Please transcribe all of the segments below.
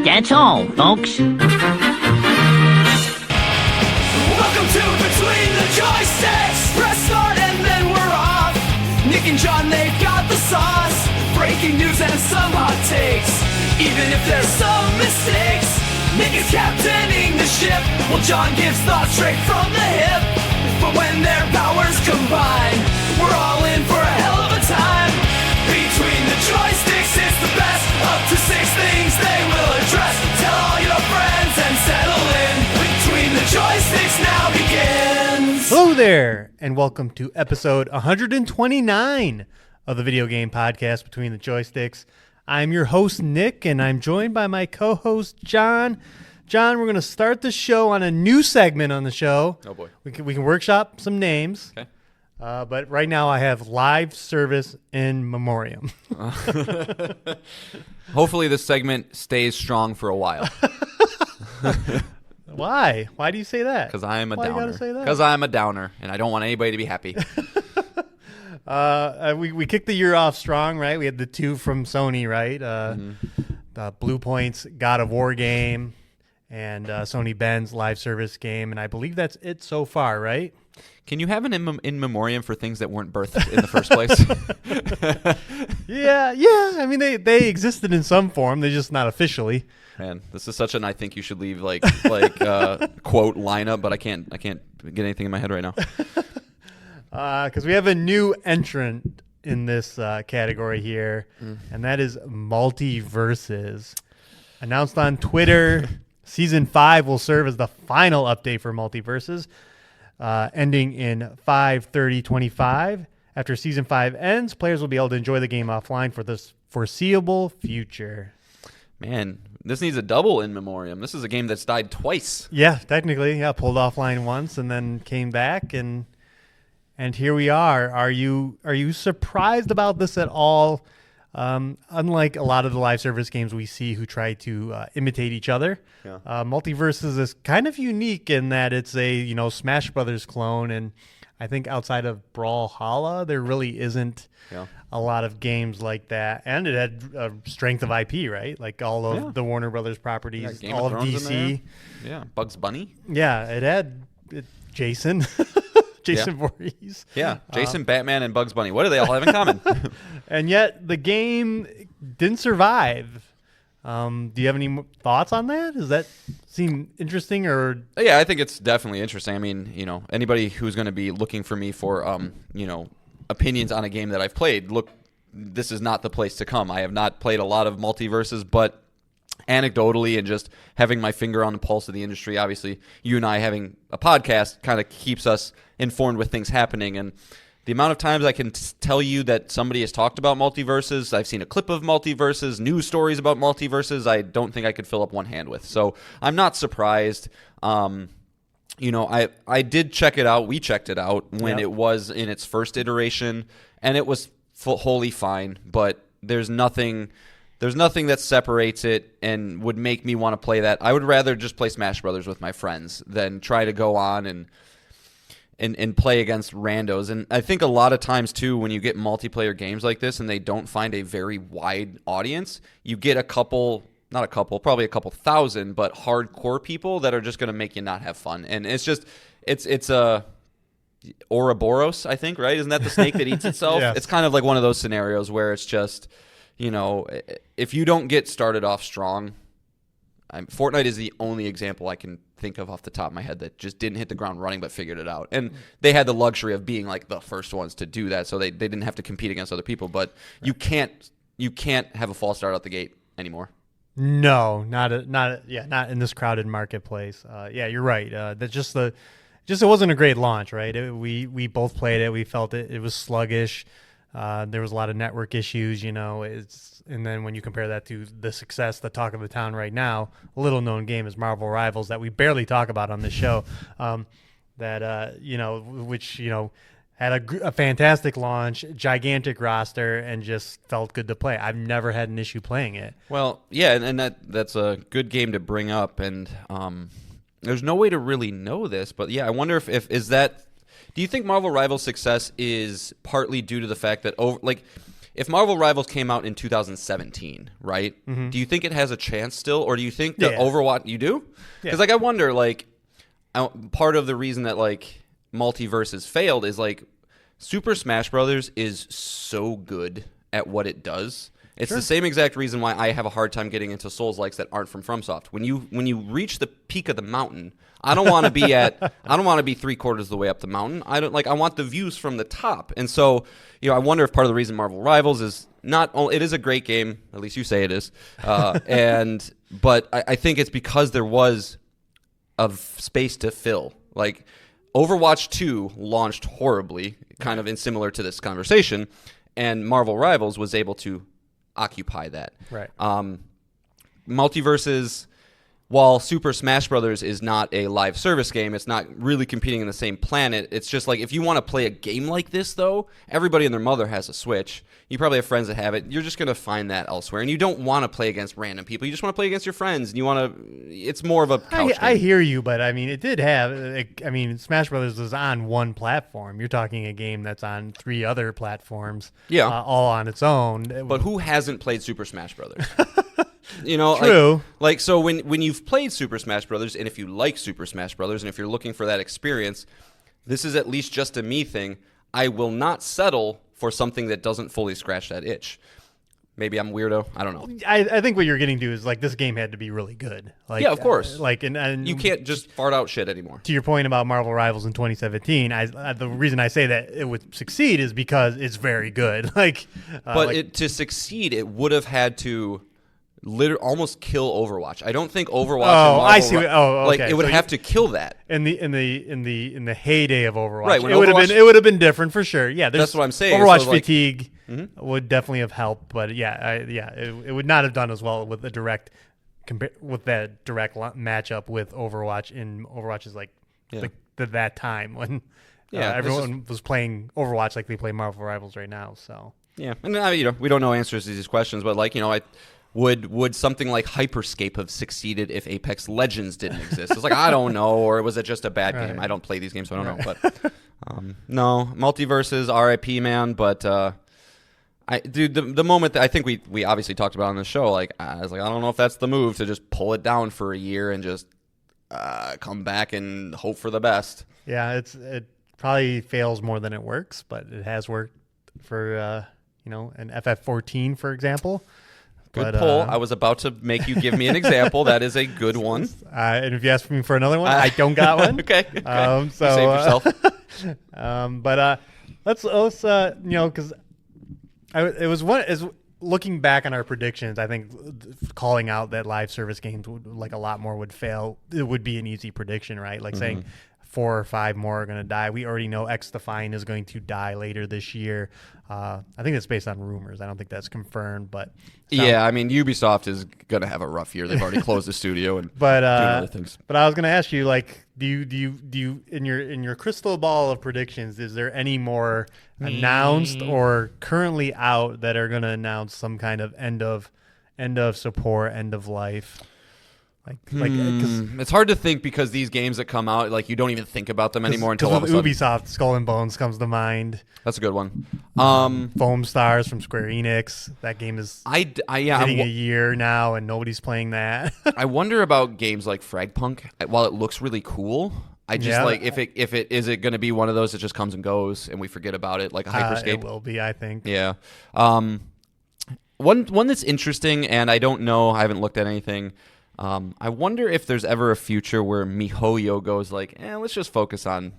That's all, folks. Welcome to Between the Joysticks. Press start and then we're off. Nick and John, they've got the sauce. Breaking news and some hot takes. Even if there's some mistakes, Nick is captaining the ship, while John gives thoughts straight from the hip. But when their powers combine, we're all in for a hell of a time. Between the Joysticks, it's the best. Up to 6 things they will address. Tell all your friends and settle in. Between the Joysticks now begins. Hello there, and welcome to episode 129 of the video game podcast Between the Joysticks. I'm your host, Nick, and I'm joined by my co-host, John. John, we're going to start the show on a new segment on the show. Oh, boy. We can workshop some names. Okay. But right now I have live service in memoriam. Hopefully this segment stays strong for a while. Why? Why do you say that? Because I am a Why you downer. gotta say that? Because I'm a downer, and I don't want anybody to be happy. We kicked the year off strong, right? We had the two from Sony, right? The Blue Point's God of War game and Sony Ben's live service game, and I believe that's it so far, right? Can you have an in memoriam for things that weren't birthed in the first place? Yeah. I mean, they existed in some form. They're just not officially. Man, this is such an I think you should leave quote lineup, but I can't get anything in my head right now. Because we have a new entrant in this category here, and that is MultiVersus. Announced on Twitter, Season 5 will serve as the final update for MultiVersus, ending in 5/30/25. After Season 5 ends, players will be able to enjoy the game offline for the foreseeable future. Man, this needs a double in memoriam. This is a game that's died twice. Yeah, technically, yeah, pulled offline once and then came back, and here we are. Are you surprised about this at all? Unlike a lot of the live service games we see who try to imitate each other, Yeah. MultiVersus is kind of unique in that it's a Smash Brothers clone, and I think outside of Brawlhalla, there really isn't a lot of games like that. And it had a strength of IP, right? Like all of the Warner Brothers properties, Game all of Thrones DC. in there. Yeah, Bugs Bunny. Yeah, it had Jason. Jason Voorhees. Yeah, Jason, Batman, and Bugs Bunny. What do they all have in common? And yet the game didn't survive. Do you have any thoughts on that? Does that seem interesting or? Yeah, I think it's definitely interesting. I mean, anybody who's going to be looking for me for, opinions on a game that I've played, look, this is not the place to come. I have not played a lot of MultiVersus, but anecdotally and just having my finger on the pulse of the industry, obviously you and I having a podcast kind of keeps us informed with things happening. And the amount of times I can tell you that somebody has talked about MultiVersus, I've seen a clip of MultiVersus, news stories about MultiVersus, I don't think I could fill up one hand with. So I'm not surprised. I did check it out. We checked it out when it was in its first iteration, and it was wholly fine, but there's nothing that separates it and would make me want to play that. I would rather just play Smash Brothers with my friends than try to go on and play against randos. And I think a lot of times, too, when you get multiplayer games like this and they don't find a very wide audience, you get probably a couple thousand, but hardcore people that are just going to make you not have fun. And it's a Ouroboros, I think, right? Isn't that the snake that eats itself? Yes. It's kind of like one of those scenarios where it's just, if you don't get started off strong, Fortnite is the only example I can think of off the top of my head that just didn't hit the ground running but figured it out. And they had the luxury of being like the first ones to do that, so they didn't have to compete against other people. But you can't have a false start out the gate anymore. No, not in this crowded marketplace. You're right. It wasn't a great launch, right? We both played it. We felt it was sluggish. There was a lot of network issues, and then when you compare that to the success, the talk of the town right now, a little known game is Marvel Rivals that we barely talk about on this show, which had a fantastic launch, gigantic roster, and just felt good to play. I've never had an issue playing it. Well, yeah, and that's a good game to bring up, and there's no way to really know this, but yeah, I wonder if is that. Do you think Marvel Rivals' success is partly due to the fact that if Marvel Rivals came out in 2017, right? Do you think it has a chance still, or do you think that Overwatch? You do? Because like I wonder, like part of the reason that like MultiVersus failed is like Super Smash Brothers is so good at what it does. It's the same exact reason why I have a hard time getting into Souls-likes that aren't from FromSoft. When you reach the peak of the mountain, I don't want to be 3/4 of the way up the mountain. I want the views from the top. And so, I wonder if part of the reason Marvel Rivals is not only, it is a great game, at least you say it is. But I think it's because there was a space to fill. Like Overwatch 2 launched horribly, kind of in similar to this conversation, and Marvel Rivals was able to occupy that. Right. MultiVersus, while Super Smash Brothers is not a live service game, it's not really competing in the same planet. It's just like if you want to play a game like this, though, everybody and their mother has a Switch. You probably have friends that have it. You're just going to find that elsewhere, and you don't want to play against random people. You just want to play against your friends, and you want to. It's more of a couch game. I hear you, but I mean, it did have. Smash Brothers was on one platform. You're talking a game that's on 3 other platforms. Yeah, all on its own. But who hasn't played Super Smash Brothers? True. Like so when you've played Super Smash Brothers, and if you like Super Smash Brothers, and if you're looking for that experience, this is at least just a me thing. I will not settle for something that doesn't fully scratch that itch. Maybe I'm weirdo. I don't know. I think what you're getting to is like this game had to be really good. Like, yeah, of course. And you can't just fart out shit anymore. To your point about Marvel Rivals in 2017, the reason I say that it would succeed is because it's very good. To succeed, it would have had to almost kill Overwatch. I don't think Overwatch. I see. Okay. It would have to kill that in the heyday of Overwatch. Right. It would have been different for sure. Yeah. That's what I'm saying. Overwatch fatigue would definitely have helped, but it would not have done as well with that direct matchup with Overwatch in Overwatch's that time when everyone was playing Overwatch like they play Marvel Rivals right now. So yeah, and we don't know answers to these questions, but Would something like Hyperscape have succeeded if Apex Legends didn't exist? It's like, I don't know, or was it just a bad game? I don't play these games, so I don't know. But no, MultiVersus, RIP, man. But the moment that I think we obviously talked about on the show, I was like, I don't know if that's the move to just pull it down for a year and just come back and hope for the best. Yeah, it probably fails more than it works, but it has worked for an FF14, for example. Good pull. I was about to make you give me an example. That is a good one. And if you ask me for another one, I don't got one. Okay. So you save yourself. Let's because it was one is looking back on our predictions. I think calling out that live service games would a lot more would fail. It would be an easy prediction, right? Like saying 4 or 5 more are going to die. We already know XDefiant is going to die later this year. I think that's based on rumors. I don't think that's confirmed, but yeah, I mean Ubisoft is going to have a rough year. They've already closed the studio and doing other things. But I was going to ask you, do you in your crystal ball of predictions, is there any more announced or currently out that are going to announce some kind of end of support, end of life? Cause it's hard to think because these games that come out, you don't even think about them anymore until all of a sudden. Ubisoft, Skull and Bones comes to mind. That's a good one. Foam Stars from Square Enix. That game is hitting a year now, and nobody's playing that. I wonder about games like Fragpunk. While it looks really cool, I just if it is it going to be one of those that just comes and goes and we forget about it, like a Hyperscape. It will be, I think. Yeah. One that's interesting, and I don't know. I haven't looked at anything. I wonder if there's ever a future where MiHoYo goes let's just focus on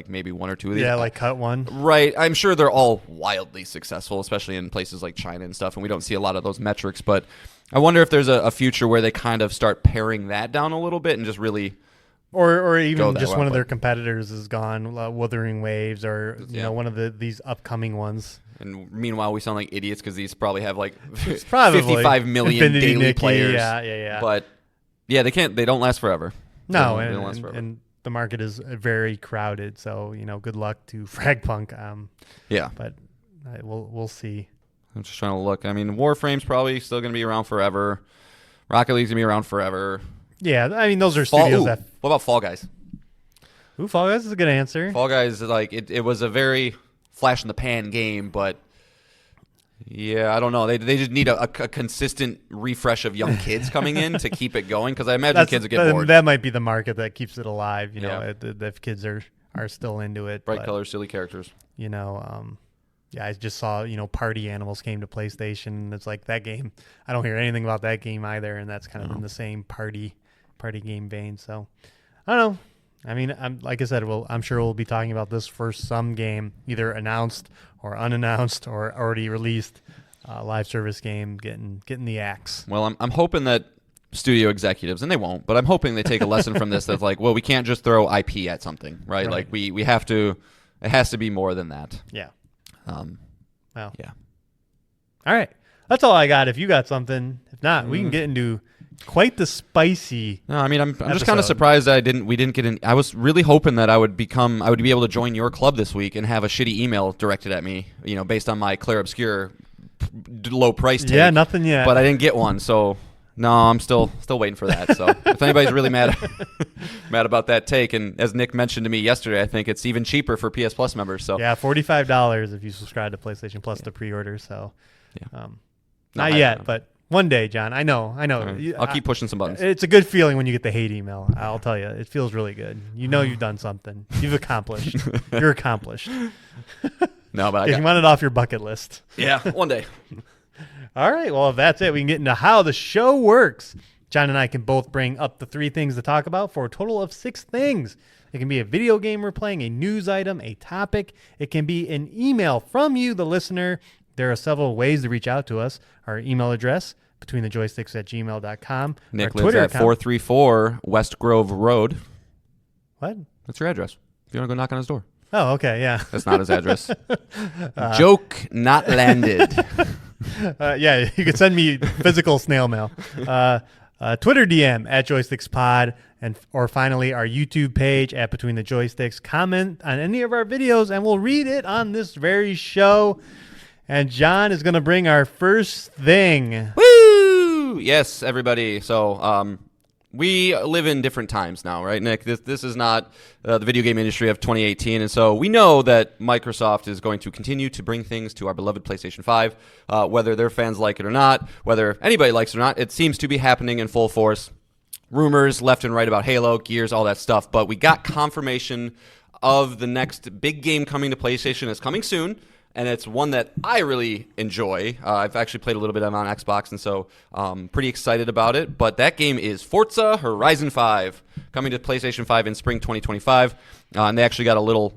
maybe 1 or 2 of these. Yeah, cut one. Right. I'm sure they're all wildly successful, especially in places like China and stuff, and we don't see a lot of those metrics. But I wonder if there's a future where they kind of start paring that down a little bit and just really... Or even just one of their competitors is gone, Wuthering Waves, or one of these upcoming ones. And meanwhile, we sound like idiots because these probably have 55 million Infinity daily Nikki, players. Yeah. But yeah, they don't last forever. No, and the market is very crowded. So good luck to Fragpunk. Yeah, but we'll see. I'm just trying to look. I mean, Warframe's probably still going to be around forever. Rocket League's going to be around forever. Yeah, I mean those are studios that. What about Fall Guys? Ooh, Fall Guys is a good answer. Fall Guys, it was a very flash in the pan game, but Yeah, I don't know. They just need a consistent refresh of young kids coming in to keep it going, because I imagine kids would get bored. That might be the market that keeps it alive. Yeah. If kids are still into it. Bright colors, silly characters. I just saw, Party Animals came to PlayStation. It's like that game. I don't hear anything about that game either, and that's kind of in the same party game vein. So, I don't know. I mean, like I said, I'm sure we'll be talking about this for some game, either announced or unannounced or already released live service game getting the axe. Well, I'm hoping that studio executives, and they won't, but I'm hoping they take a lesson from this. That's like, well, we can't just throw IP at something, right? Like we have to. It has to be more than that. Yeah. Yeah. All right. That's all I got. If you got something, if not, we can get into quite the spicy. No, I mean, I'm just kind of surprised that we didn't get in. I was really hoping that I would be able to join your club this week and have a shitty email directed at me, based on my Claire Obscure low price take. Yeah, nothing yet. But I didn't get one, so no, I'm still waiting for that. So if anybody's really mad about that take, and as Nick mentioned to me yesterday, I think it's even cheaper for PS Plus members. So yeah, $45 if you subscribe to PlayStation Plus to pre-order. So yeah, not yet, but one day, John. I know. Right. I'll keep pushing some buttons. It's a good feeling when you get the hate email. I'll tell you, it feels really good. You've done something. You've accomplished. You're accomplished. No, but you want it off your bucket list. Yeah, one day. All right. Well, if that's it, we can get into how the show works. John and I can both bring up the 3 things to talk about for a total of 6 things. It can be a video game we're playing, a news item, a topic. It can be an email from you, the listener. There are several ways to reach out to us. Our email address, betweenthejoysticks@gmail.com. Nick Our lives Twitter at 434 West Grove Road. What? That's your address. If you want to go knock on his door. Oh, okay, yeah. That's not his address. Joke not landed. Yeah, you can send me physical snail mail. Twitter DM @JoysticksPod, or finally our YouTube page at Between the Joysticks. Comment on any of our videos, and we'll read it on this very show. And John is going to bring our first thing. Woo! Yes, everybody. So we live in different times now, right, Nick? This is not the video game industry of 2018, and so we know that Microsoft is going to continue to bring things to our beloved PlayStation 5, whether their fans like it or not, whether anybody likes it or not. It seems to be happening in full force. Rumors left and right about Halo, Gears, all that stuff, but we got confirmation of the next big game coming to PlayStation. It's coming soon. And it's one that I really enjoy. I've actually played a little bit of it on Xbox, and so pretty excited about it. But that game is Forza Horizon 5, coming to PlayStation 5 in spring 2025. And they actually got a little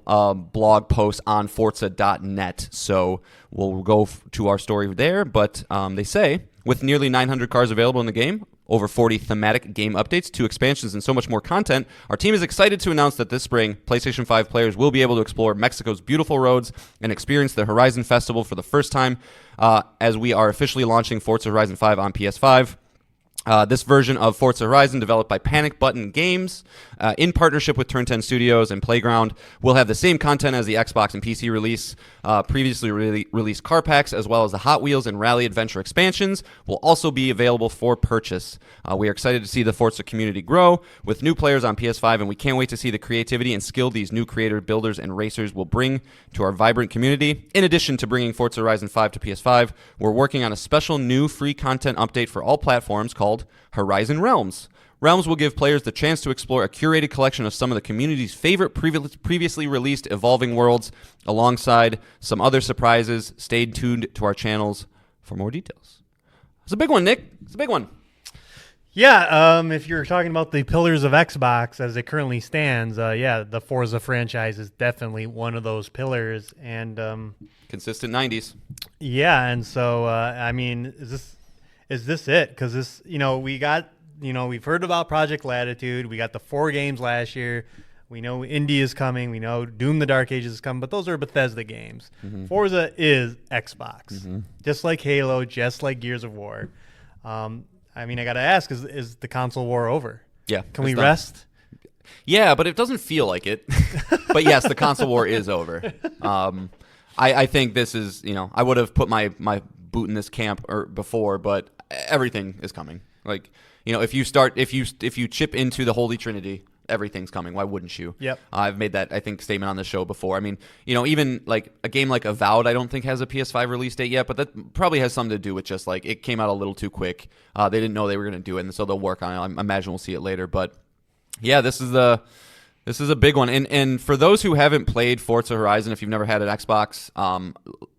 blog post on Forza.net. So we'll go to our story there. But they say, with nearly 900 cars available in the game, over 40 thematic game updates, 2 expansions, and so much more content, our team is excited to announce that this spring, PlayStation 5 players will be able to explore Mexico's beautiful roads and experience the Horizon Festival for the first time, as we are officially launching Forza Horizon 5 on PS5. This version of Forza Horizon, developed by Panic Button Games in partnership with Turn 10 Studios and Playground, will have the same content as the Xbox and PC release. Previously released car packs, as well as the Hot Wheels and Rally Adventure expansions, will also be available for purchase. We are excited to see the Forza community grow with new players on PS5, and we can't wait to see the creativity and skill these new creator builders and racers will bring to our vibrant community. In addition to bringing Forza Horizon 5 to PS5, we're working on a special new free content update for all platforms called Horizon Realms. Realms will give players the chance to explore a curated collection of some of the community's favorite previously released evolving worlds, alongside some other surprises. Stay tuned to our channels for more details. It's a big one, Nick. It's a big one. Yeah, if you're talking about the pillars of Xbox as it currently stands, the Forza franchise is definitely one of those pillars. And consistent 90s. Yeah, and so, I mean, is this it? Because this, we got... we've heard about Project Latitude. We got the 4 games last year. We know Indie is coming. We know Doom: The Dark Ages is coming, but those are Bethesda games. Mm-hmm. Forza is Xbox, just like Halo, just like Gears of War. I mean, I got to ask, is the console war over? Yeah. Can we rest? Yeah, but it doesn't feel like it. But yes, the console war is over. I think this is, I would have put my boot in this camp before, but everything is coming. Like, if you chip into the Holy Trinity, everything's coming. Why wouldn't you? Yep. I've made that, I think, statement on the show before. I mean, even like a game like Avowed, I don't think has a PS5 release date yet, but that probably has something to do with just like it came out a little too quick. They didn't know they were going to do it, and so they'll work on it. I imagine we'll see it later. But yeah, this is a big one. And for those who haven't played Forza Horizon, if you've never had an Xbox,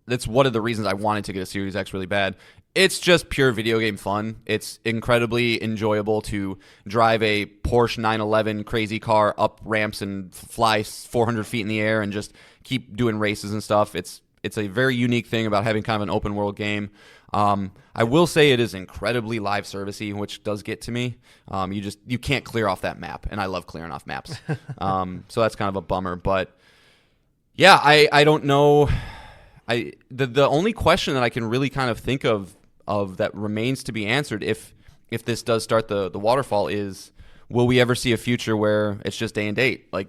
that's one of the reasons I wanted to get a Series X really bad. It's just pure video game fun. It's incredibly enjoyable to drive a Porsche 911 crazy car up ramps and fly 400 feet in the air and just keep doing races and stuff. It's a very unique thing about having kind of an open world game. I will say it is incredibly live servicey, which does get to me. You can't clear off that map, and I love clearing off maps. So that's kind of a bummer. But yeah, I don't know. The only question that I can really kind of think of that remains to be answered if this does start the waterfall is, will we ever see a future where it's just day and date? Like,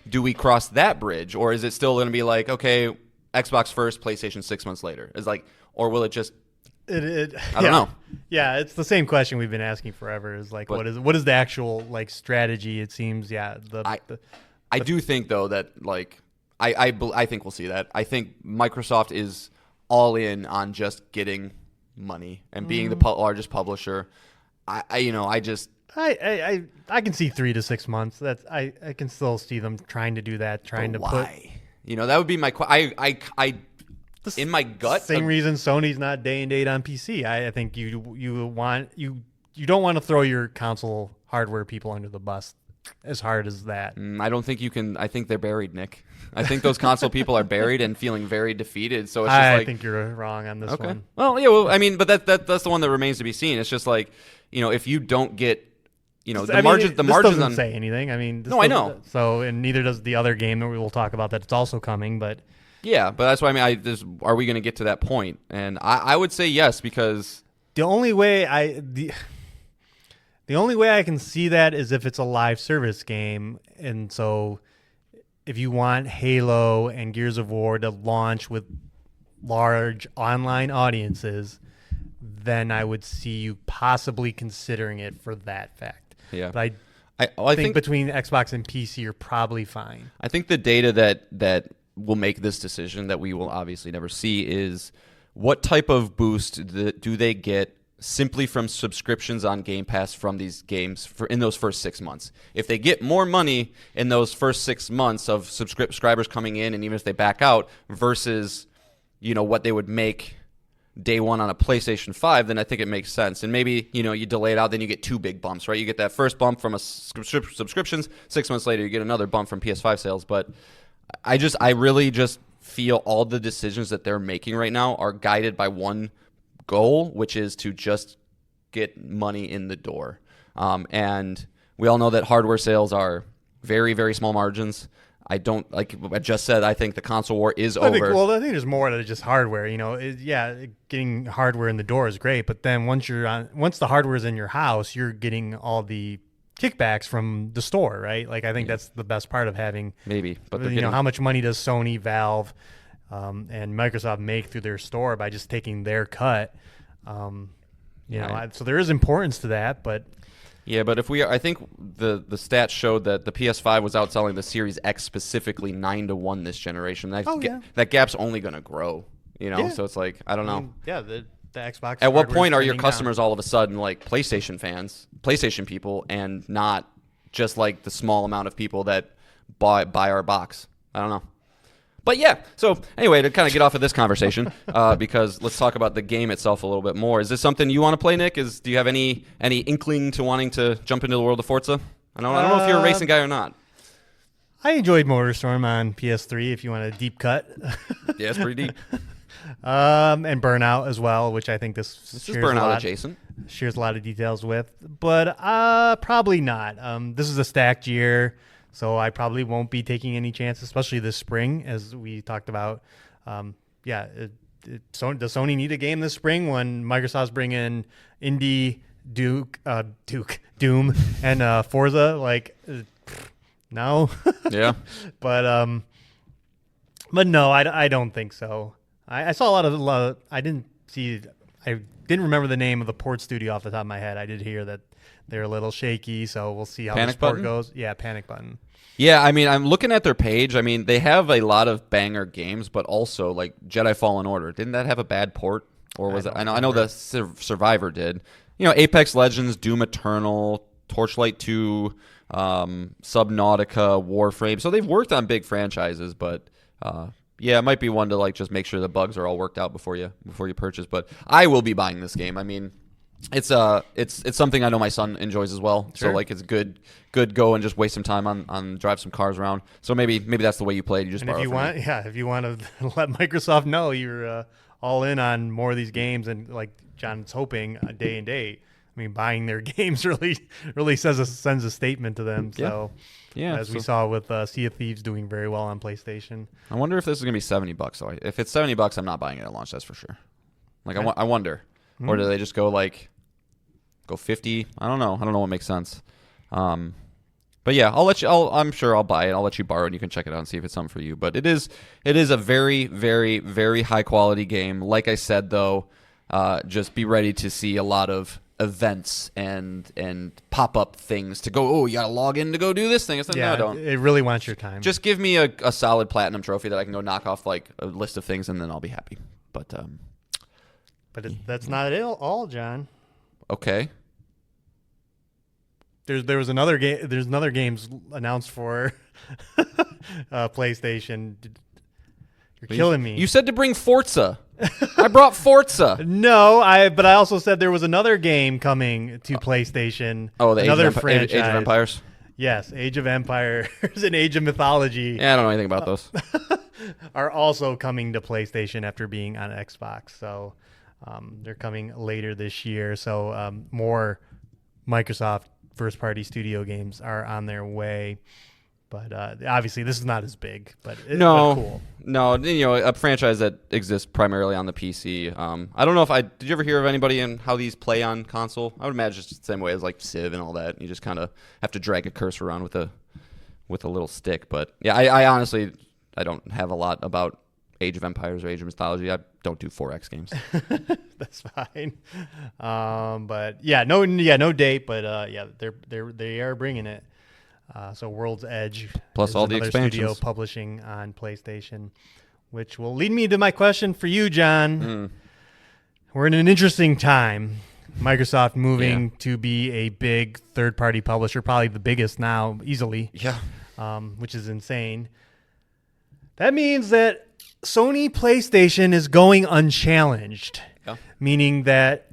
do we cross that bridge, or is it still going to be like, okay, Xbox first, PlayStation 6 months later? Or will it just? I don't know. Yeah, it's the same question we've been asking forever. Is like, what is the actual like strategy? It seems, I do think though that like I think we'll see that. I think Microsoft is all in on just getting money and being the largest publisher. I can see 3 to 6 months. I can still see them trying to do that. Why? That would be my. In my gut, same reason Sony's not day and date on PC. I think you don't want to throw your console hardware people under the bus as hard as that. I don't think you can. I think they're buried, Nick. I think those console people are buried and feeling very defeated. So it's just I think you're wrong on this one. Well, yeah. Well, I mean, but that's the one that remains to be seen. It's just like, if you don't get, the margins. The margins doesn't say anything. I mean, no, I know. So, and neither does the other game that we will talk about. That it's also coming, but. Yeah, but that's what I mean. Are we going to get to that point? And I would say yes, because the only way I can see that is if it's a live service game, and so if you want Halo and Gears of War to launch with large online audiences, then I would see you possibly considering it for that fact. Yeah, but I think between Xbox and PC, you're probably fine. I think the data that will make this decision that we will obviously never see is what type of boost do they get simply from subscriptions on Game Pass from these games in those first 6 months. If they get more money in those first 6 months of subscribers coming in, and even if they back out, versus what they would make day one on a PlayStation 5, then I think it makes sense. And maybe you delay it out, then you get 2 big bumps, right? You get that first bump from subscriptions, 6 months later you get another bump from PS5 sales. But I really just feel all the decisions that they're making right now are guided by one goal, which is to just get money in the door. And we all know that hardware sales are very, very small margins. I don't, like I just said, I think the console war is over. I think there's more than just hardware. Getting hardware in the door is great, but then once the hardware is in your house, you're getting all the kickbacks from the store, right? Like I think that's the best part of having but how much money does Sony, Valve, and Microsoft make through their store by just taking their cut? So there is importance to that, but but I think the stats showed that the PS5 was outselling the Series X specifically 9-1 this generation. That gap's only going to grow, So it's like I don't know. The Xbox. At what point are your customers all of a sudden like PlayStation fans, PlayStation people, and not just like the small amount of people that buy our box? I don't know. But yeah, so anyway, to kind of get off of this conversation, because let's talk about the game itself a little bit more. Is this something you want to play, Nick? Do you have any inkling to wanting to jump into the world of Forza? I don't know if you're a racing guy or not. I enjoyed Motorstorm on PS3. If you want a deep cut, yeah, it's pretty deep. And Burnout as well, which I think this is Burnout adjacent. Shares a lot of details with, but probably not. This is a stacked year, so I probably won't be taking any chances, especially this spring, as we talked about. Does Sony need a game this spring when Microsoft's bringing Indie, Doom, and Forza? No. Yeah. But no, I don't think so. I saw a lot of. I didn't see. I didn't remember the name of the port studio off the top of my head. I did hear that they're a little shaky, so we'll see how this port goes. Yeah, Panic Button. Yeah, I mean, I'm looking at their page. I mean, they have a lot of banger games, but also like Jedi Fallen Order. Didn't that have a bad port? Or was it? I know the Survivor did. Apex Legends, Doom Eternal, Torchlight 2, Subnautica, Warframe. So they've worked on big franchises, but yeah, it might be one to like just make sure the bugs are all worked out before you purchase. But I will be buying this game. I mean, it's something I know my son enjoys as well. Sure. So like it's good go and just waste some time on drive some cars around. So maybe that's the way you play it. You just And if you want to let Microsoft know you're all in on more of these games, and like John's hoping day and date. I mean, buying their games really sends a statement to them. So, as we saw with Sea of Thieves doing very well on PlayStation. I wonder if this is gonna be $70. So if it's $70, I'm not buying it at launch. That's for sure. Like I wonder, or do they just go 50? I don't know. I don't know what makes sense. But yeah, I'm sure I'll buy it. I'll let you borrow it and you can check it out and see if it's something for you. But it is a very, very, very high quality game. Like I said though, just be ready to see a lot of events and pop-up things to go, you gotta log in to go do this thing. It's like, no, I don't. It really wants your time. Just give me a solid platinum trophy that I can go knock off like a list of things, and then I'll be happy. But that's not it all, John. Okay. There was another game. There's another games announced for PlayStation. You're killing me. You said to bring Forza. I brought Forza. No, but I also said there was another game coming to PlayStation. Oh, the another franchise. Age of Empires? Yes, Age of Empires and Age of Mythology. Yeah, I don't know anything about those. Are also coming to PlayStation after being on Xbox. So they're coming later this year. So more Microsoft first-party studio games are on their way. But obviously, this is not as big, but it's cool. No, a franchise that exists primarily on the PC. I don't know did you ever hear of anybody and how these play on console? I would imagine it's the same way as like Civ and all that. You just kind of have to drag a cursor around with a little stick. But yeah, I honestly don't have a lot about Age of Empires or Age of Mythology. I don't do 4X games. That's fine. But no date, but they are bringing it. So World's Edge plus all the expansions. Studio publishing on PlayStation, which will lead me to my question for you, John. We're in an interesting time. Microsoft moving to be a big third-party publisher, probably the biggest now, easily. Yeah. Which is insane. That means that Sony PlayStation is going unchallenged. Yeah. Meaning that,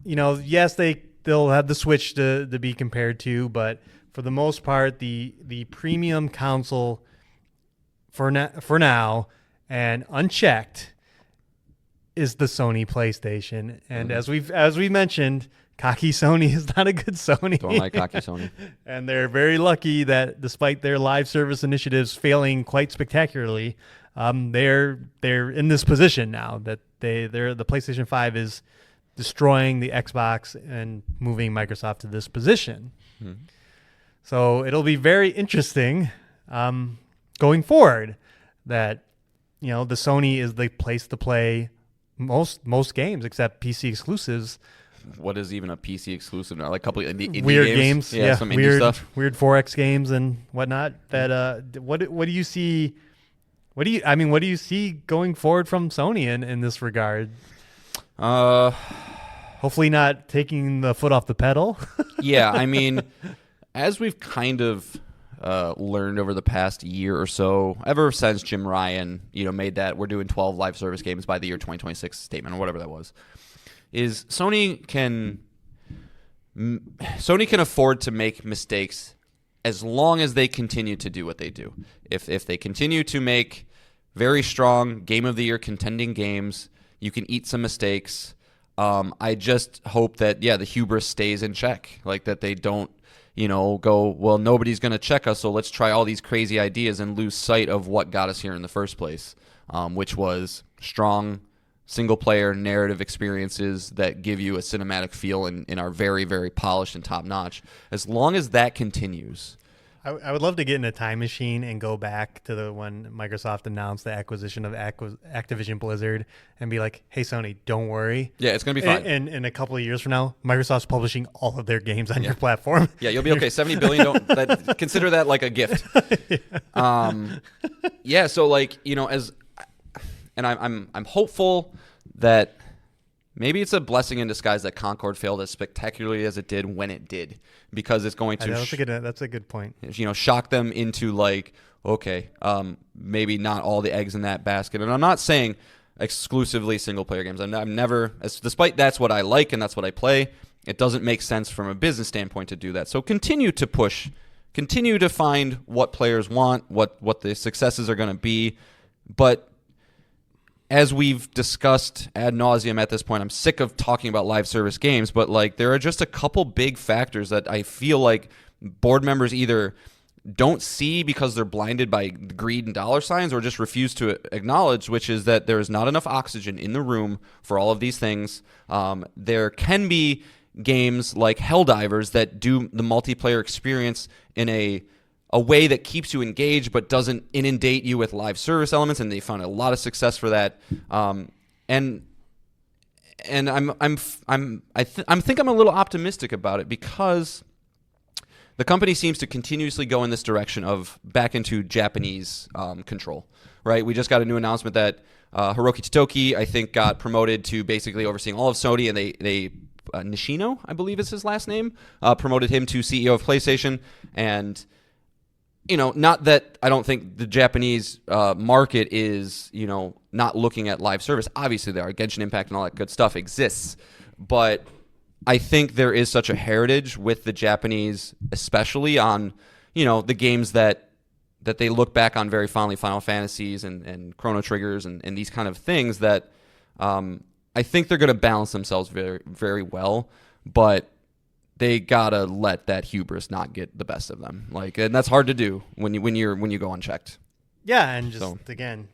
yes, they'll have the Switch to be compared to, but for the most part, the premium console for now and unchecked is the Sony PlayStation. And as we mentioned, cocky Sony is not a good Sony. Don't like cocky Sony. And they're very lucky that despite their live service initiatives failing quite spectacularly, they're in this position now that the PlayStation 5 is destroying the Xbox and moving Microsoft to this position. So it'll be very interesting going forward that, the Sony is the place to play most games except PC exclusives. What is even a PC exclusive now? Like a couple of indie weird games. Yeah, some indie stuff. Weird 4X games and whatnot. That what do you see? What do you see going forward from Sony in this regard? Hopefully not taking the foot off the pedal. Yeah, I mean, as we've kind of learned over the past year or so, ever since Jim Ryan, made that we're doing 12 live service games by the year 2026 statement or whatever that was, is Sony can afford to make mistakes as long as they continue to do what they do. If they continue to make very strong game of the year contending games, you can eat some mistakes. I just hope that the hubris stays in check, like that they don't go, well, nobody's going to check us, so let's try all these crazy ideas and lose sight of what got us here in the first place, which was strong single-player narrative experiences that give you a cinematic feel and are very, very polished and top-notch. As long as that continues, I would love to get in a time machine and go back to when Microsoft announced the acquisition of Activision Blizzard and be like, hey, Sony, don't worry. Yeah, it's going to be fine. And in a couple of years from now, Microsoft's publishing all of their games on your platform. Yeah, you'll be okay. $70 billion, consider that like a gift. Yeah, so like, I'm hopeful that maybe it's a blessing in disguise that Concord failed as spectacularly as it did when it did, because it's going to that's a good point. Shock them into like, okay, maybe not all the eggs in that basket. And I'm not saying exclusively single player games. I'm never, despite that's what I like and that's what I play, it doesn't make sense from a business standpoint to do that. So continue to push, continue to find what players want, what the successes are going to be, but as we've discussed ad nauseum at this point, I'm sick of talking about live service games, but like there are just a couple big factors that I feel like board members either don't see because they're blinded by greed and dollar signs, or just refuse to acknowledge, which is that there is not enough oxygen in the room for all of these things. There can be games like Helldivers that do the multiplayer experience in a way that keeps you engaged but doesn't inundate you with live service elements, and they found a lot of success for that. And I think I'm a little optimistic about it because the company seems to continuously go in this direction of back into Japanese control. Right? We just got a new announcement that Hiroki Totoki, I think, got promoted to basically overseeing all of Sony, and they Nishino, I believe is his last name, promoted him to CEO of PlayStation. And not that I don't think the Japanese market is, not looking at live service. Obviously, there are Genshin Impact and all that good stuff exists. But I think there is such a heritage with the Japanese, especially on, the games that they look back on very fondly, Final Fantasies and Chrono Triggers and these kind of things that I think they're going to balance themselves very, very well. But they gotta let that hubris not get the best of them. And that's hard to do when you go unchecked. Yeah, and again,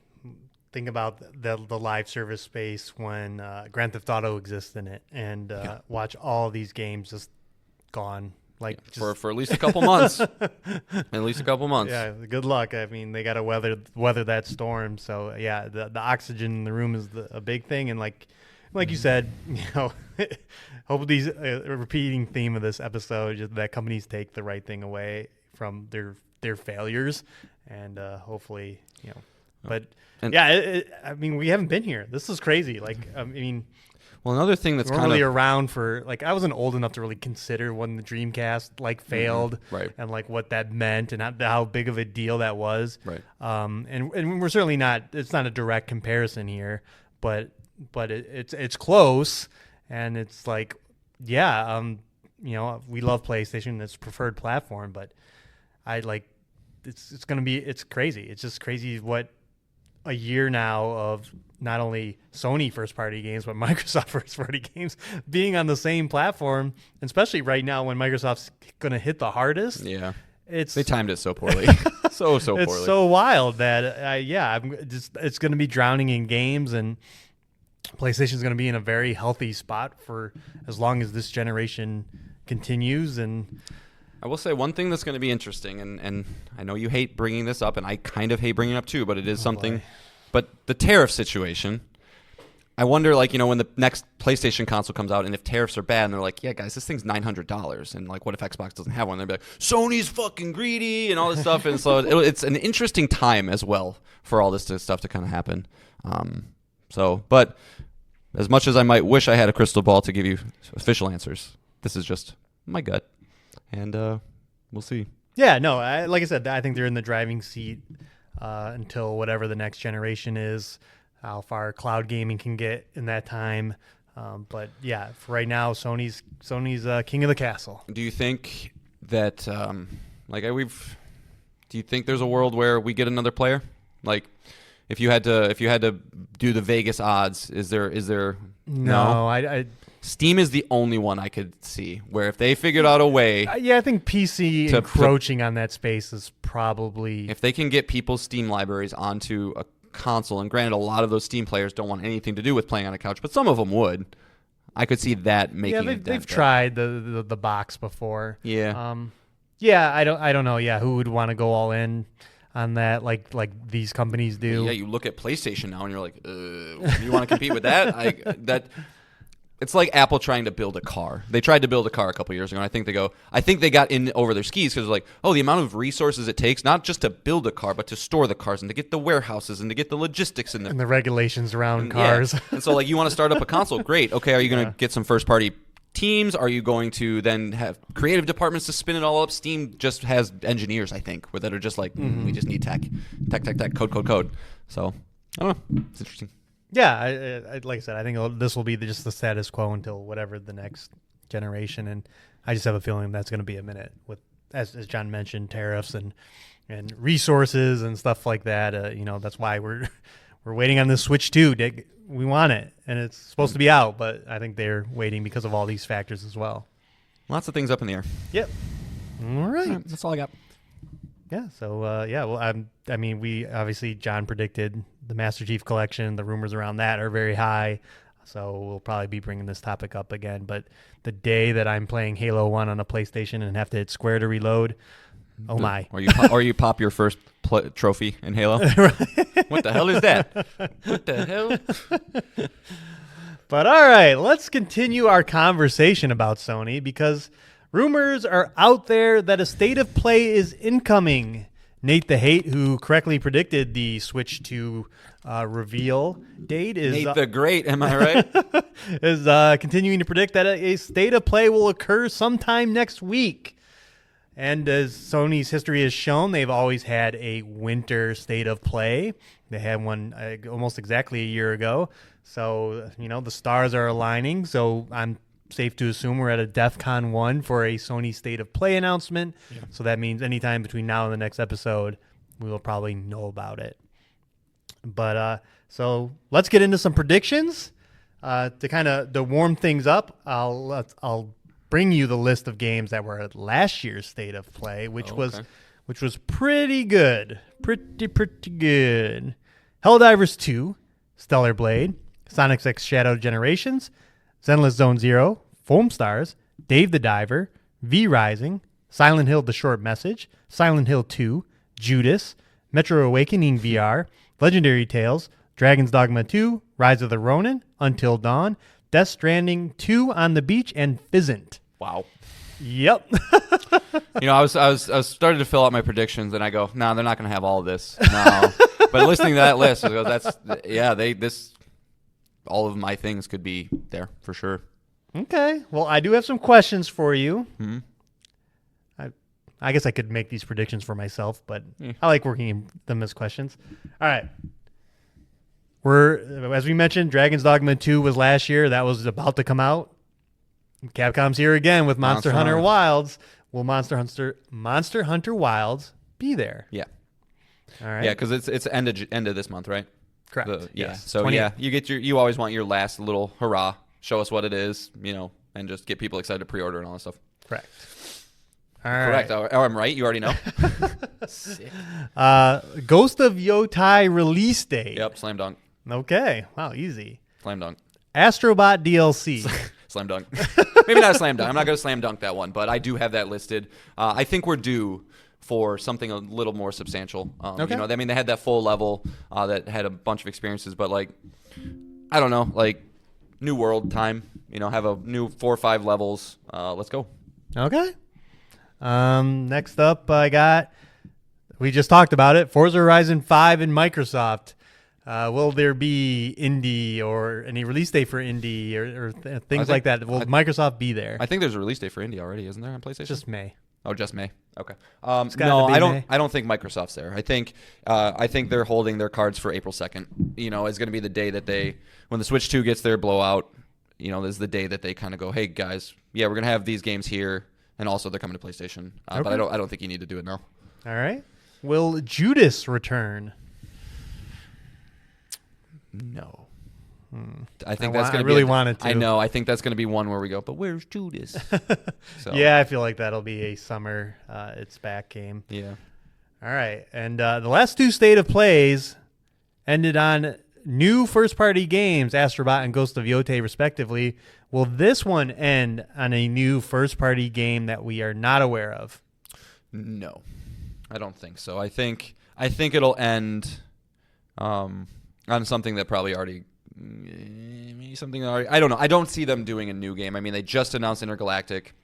think about the live service space when Grand Theft Auto exists in it, and watch all of these games just gone. For at least a couple months. At least a couple months. Yeah, good luck. I mean, they gotta weather that storm. So yeah, the oxygen in the room is a big thing, and like you said, hope these a repeating theme of this episode is that companies take the right thing away from their failures, and hopefully, But I mean, we haven't been here. This is crazy. Well, another thing that's kind of around for I wasn't old enough to really consider when the Dreamcast failed, right, and what that meant and how big of a deal that was, right. And we're certainly not. It's not a direct comparison here, but it's close, and it's we love PlayStation, it's preferred platform, but it's crazy. It's just crazy what a year now of not only Sony first party games but Microsoft first party games being on the same platform, and especially right now when Microsoft's going to hit the hardest. Yeah. They timed it so poorly. so poorly. It's so wild that it's going to be drowning in games, and PlayStation's going to be in a very healthy spot for as long as this generation continues. And I will say one thing that's going to be interesting, and I know you hate bringing this up, and I kind of hate bringing it up too, but it is something. Boy. But the tariff situation, I wonder, when the next PlayStation console comes out, and if tariffs are bad, and they're like, yeah, guys, this thing's $900, and what if Xbox doesn't have one? They'll be like, Sony's fucking greedy, and all this stuff. And so it's an interesting time as well for all this stuff to kind of happen. But as much as I might wish I had a crystal ball to give you official answers, this is just my gut, and we'll see. Yeah, no, like I said, I think they're in the driving seat until whatever the next generation is, how far cloud gaming can get in that time. But yeah, for right now, Sony's king of the castle. Do you think that do you think there's a world where we get another player? If you had to do the Vegas odds, is there no? I Steam is the only one I could see where if they figured out a way. I think PC encroaching on that space is probably, if they can get people's Steam libraries onto a console, and granted, a lot of those Steam players don't want anything to do with playing on a couch, but some of them would. I could see that making. Yeah, they've tried the box before. Yeah. Yeah, I don't know. Yeah, who would want to go all in on that like these companies do? Yeah, you look at PlayStation now and you're like, you want to compete with that? It's like Apple trying to build a car. They tried to build a car a couple years ago, and I think they got in over their skis because they're like, oh, the amount of resources it takes, not just to build a car, but to store the cars and to get the warehouses and to get the logistics and the regulations around cars. Yeah. And so, like, you want to start up a console? Great. Okay, are you going to get some first-party teams? Are you going to then have creative departments to spin it all up? Steam just has engineers, I think, that are just like, we just need tech, code. So, I don't know. It's interesting. Yeah, I like I said, I think this will be just the status quo until whatever the next generation, and I just have a feeling that's going to be a minute with, as John mentioned, tariffs and resources and stuff like that. That's why we're waiting on this Switch 2. We want it, and it's supposed to be out, but I think they're waiting because of all these factors as well. Lots of things up in the air. Yep. All right. That's all I got. Yeah. So well, we obviously John predicted the Master Chief Collection. The rumors around that are very high, so we'll probably be bringing this topic up again. But the day that I'm playing Halo 1 on a PlayStation and have to hit square to reload, oh my! Or you pop your first trophy in Halo. What the hell is that? What the hell? But all right, let's continue our conversation about Sony because rumors are out there that a state of play is incoming. Nate the Hate, who correctly predicted the Switch 2 reveal date, is Nate the Great, am I right? is continuing to predict that a state of play will occur sometime next week. And as Sony's history has shown, they've always had a winter state of play. They had one almost exactly a year ago. So, the stars are aligning. So I'm safe to assume we're at a DEF CON 1 for a Sony State of Play announcement. Yeah. So that means anytime between now and the next episode, we will probably know about it. But so let's get into some predictions. To warm things up, I'll bring you the list of games that were at last year's State of Play, which was pretty good. Pretty good. Helldivers 2, Stellar Blade, Sonic X Shadow Generations, Zenless Zone Zero, Foam Stars, Dave the Diver, V Rising, Silent Hill The Short Message, Silent Hill 2, Judas, Metro Awakening VR, Legendary Tales, Dragon's Dogma 2, Rise of the Ronin, Until Dawn, Death Stranding 2 on the Beach, and Fizzant. Wow. Yep. I was starting to fill out my predictions, and I go, no, they're not going to have all of this. No. But listening to that list, I go, all of my things could be there for sure. Okay. Well, I do have some questions for you. Mm-hmm. I guess I could make these predictions for myself, but I like working them as questions. All right. As we mentioned, Dragon's Dogma 2 was last year. That was about to come out. Capcom's here again with Monster Hunter Wilds. Will Monster Hunter Wilds be there? Yeah. All right. Yeah, because it's end of this month, right? Correct. Yes. So 20th. You always want your last little hurrah. Show us what it is, and just get people excited to pre-order and all that stuff. Correct. All correct. Right. Oh, I'm right. You already know. Sick. Ghost of Yotai release date. Yep. Slam dunk. Okay. Wow. Easy. Slam dunk. Astrobot DLC. Slam dunk. Maybe not a slam dunk. I'm not going to slam dunk that one, but I do have that listed. I think we're due for something a little more substantial. Okay. They had that full level that had a bunch of experiences, but I don't know, new world time. Have a new 4 or 5 levels. Let's go. Okay. Next up, we just talked about it, Forza Horizon 5 and Microsoft. Will there be indie or any release date for indie or things like that? Will Microsoft be there? I think there's a release date for indie already, isn't there, on PlayStation? Just May. Oh, just May. Okay. No, I don't think Microsoft's there. I think they're holding their cards for April 2nd. It's going to be the day that when the Switch 2 gets their blowout. This is the day that they kind of go, hey guys, yeah, we're going to have these games here, and also they're coming to PlayStation. Okay. But I don't think you need to do it now. All right. Will Judas return? No. I think that's going to be. I really wanted to. I know. I think that's going to be one where we go, but where's Judas? So. Yeah, I feel like that'll be a summer it's back game. Yeah. All right. And the last 2 state of plays ended on new first-party games, Astrobot and Ghost of Yotai, respectively. Will this one end on a new first-party game that we are not aware of? No, I don't think so. I think it'll end on something that probably already. Maybe something that already. I don't know. I don't see them doing a new game. I mean, they just announced Intergalactic.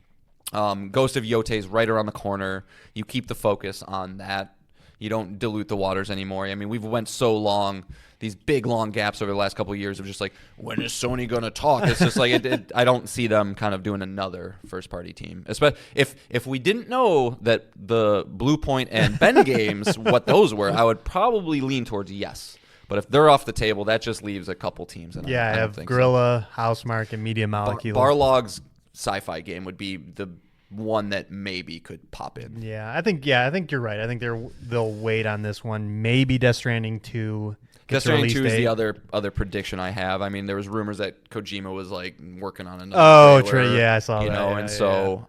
Ghost of Yote's right around the corner. You keep the focus on that. You don't dilute the waters anymore. I mean, we've went so long, these big long gaps over the last couple of years of just like, when is Sony gonna talk? It's just like I don't see them kind of doing another first party team. Especially if we didn't know that the Blue Point and Ben games, what those were, I would probably lean towards yes. But if they're off the table, that just leaves a couple teams. And I have Gorilla, Housemarque, and Media Molecule. Barlog's sci-fi game would be the one that maybe could pop in. I think you're right. I think they'll wait on this one. Maybe Death Stranding 2. Death Stranding 2 is the other prediction I have. I mean, there was rumors that Kojima was like working on another. Oh, true. Yeah, I saw that. You know, yeah, and so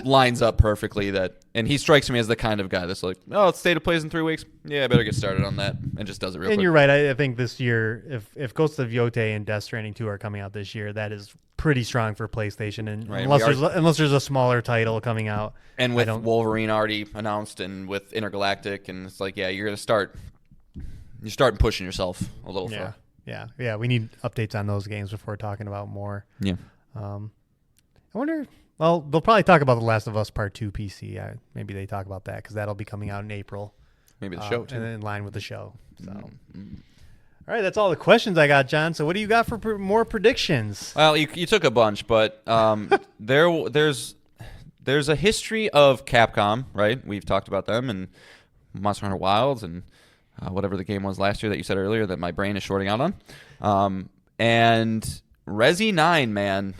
lines up perfectly that. And he strikes me as the kind of guy that's like, oh, it's state of plays in 3 weeks. Yeah, I better get started on that, and just does it real quick. And you're right. I think this year, if Ghost of Yote and Death Stranding 2 are coming out this year, that is pretty strong for PlayStation. And right. unless there's a smaller title coming out, and with Wolverine already announced, and with Intergalactic, and it's like, yeah, you're gonna start. You're starting pushing yourself a little far. Yeah. We need updates on those games before talking about more. Yeah. I wonder. Well, they'll probably talk about The Last of Us Part 2 PC. Maybe they talk about that because that'll be coming out in April. Maybe the show too, and in line with the show. So. All right, that's all the questions I got, John. So what do you got for more predictions? Well, you took a bunch, but there's a history of Capcom, right? We've talked about them and Monster Hunter Wilds and whatever the game was last year that you said earlier that my brain is shorting out on. And Resi 9, man,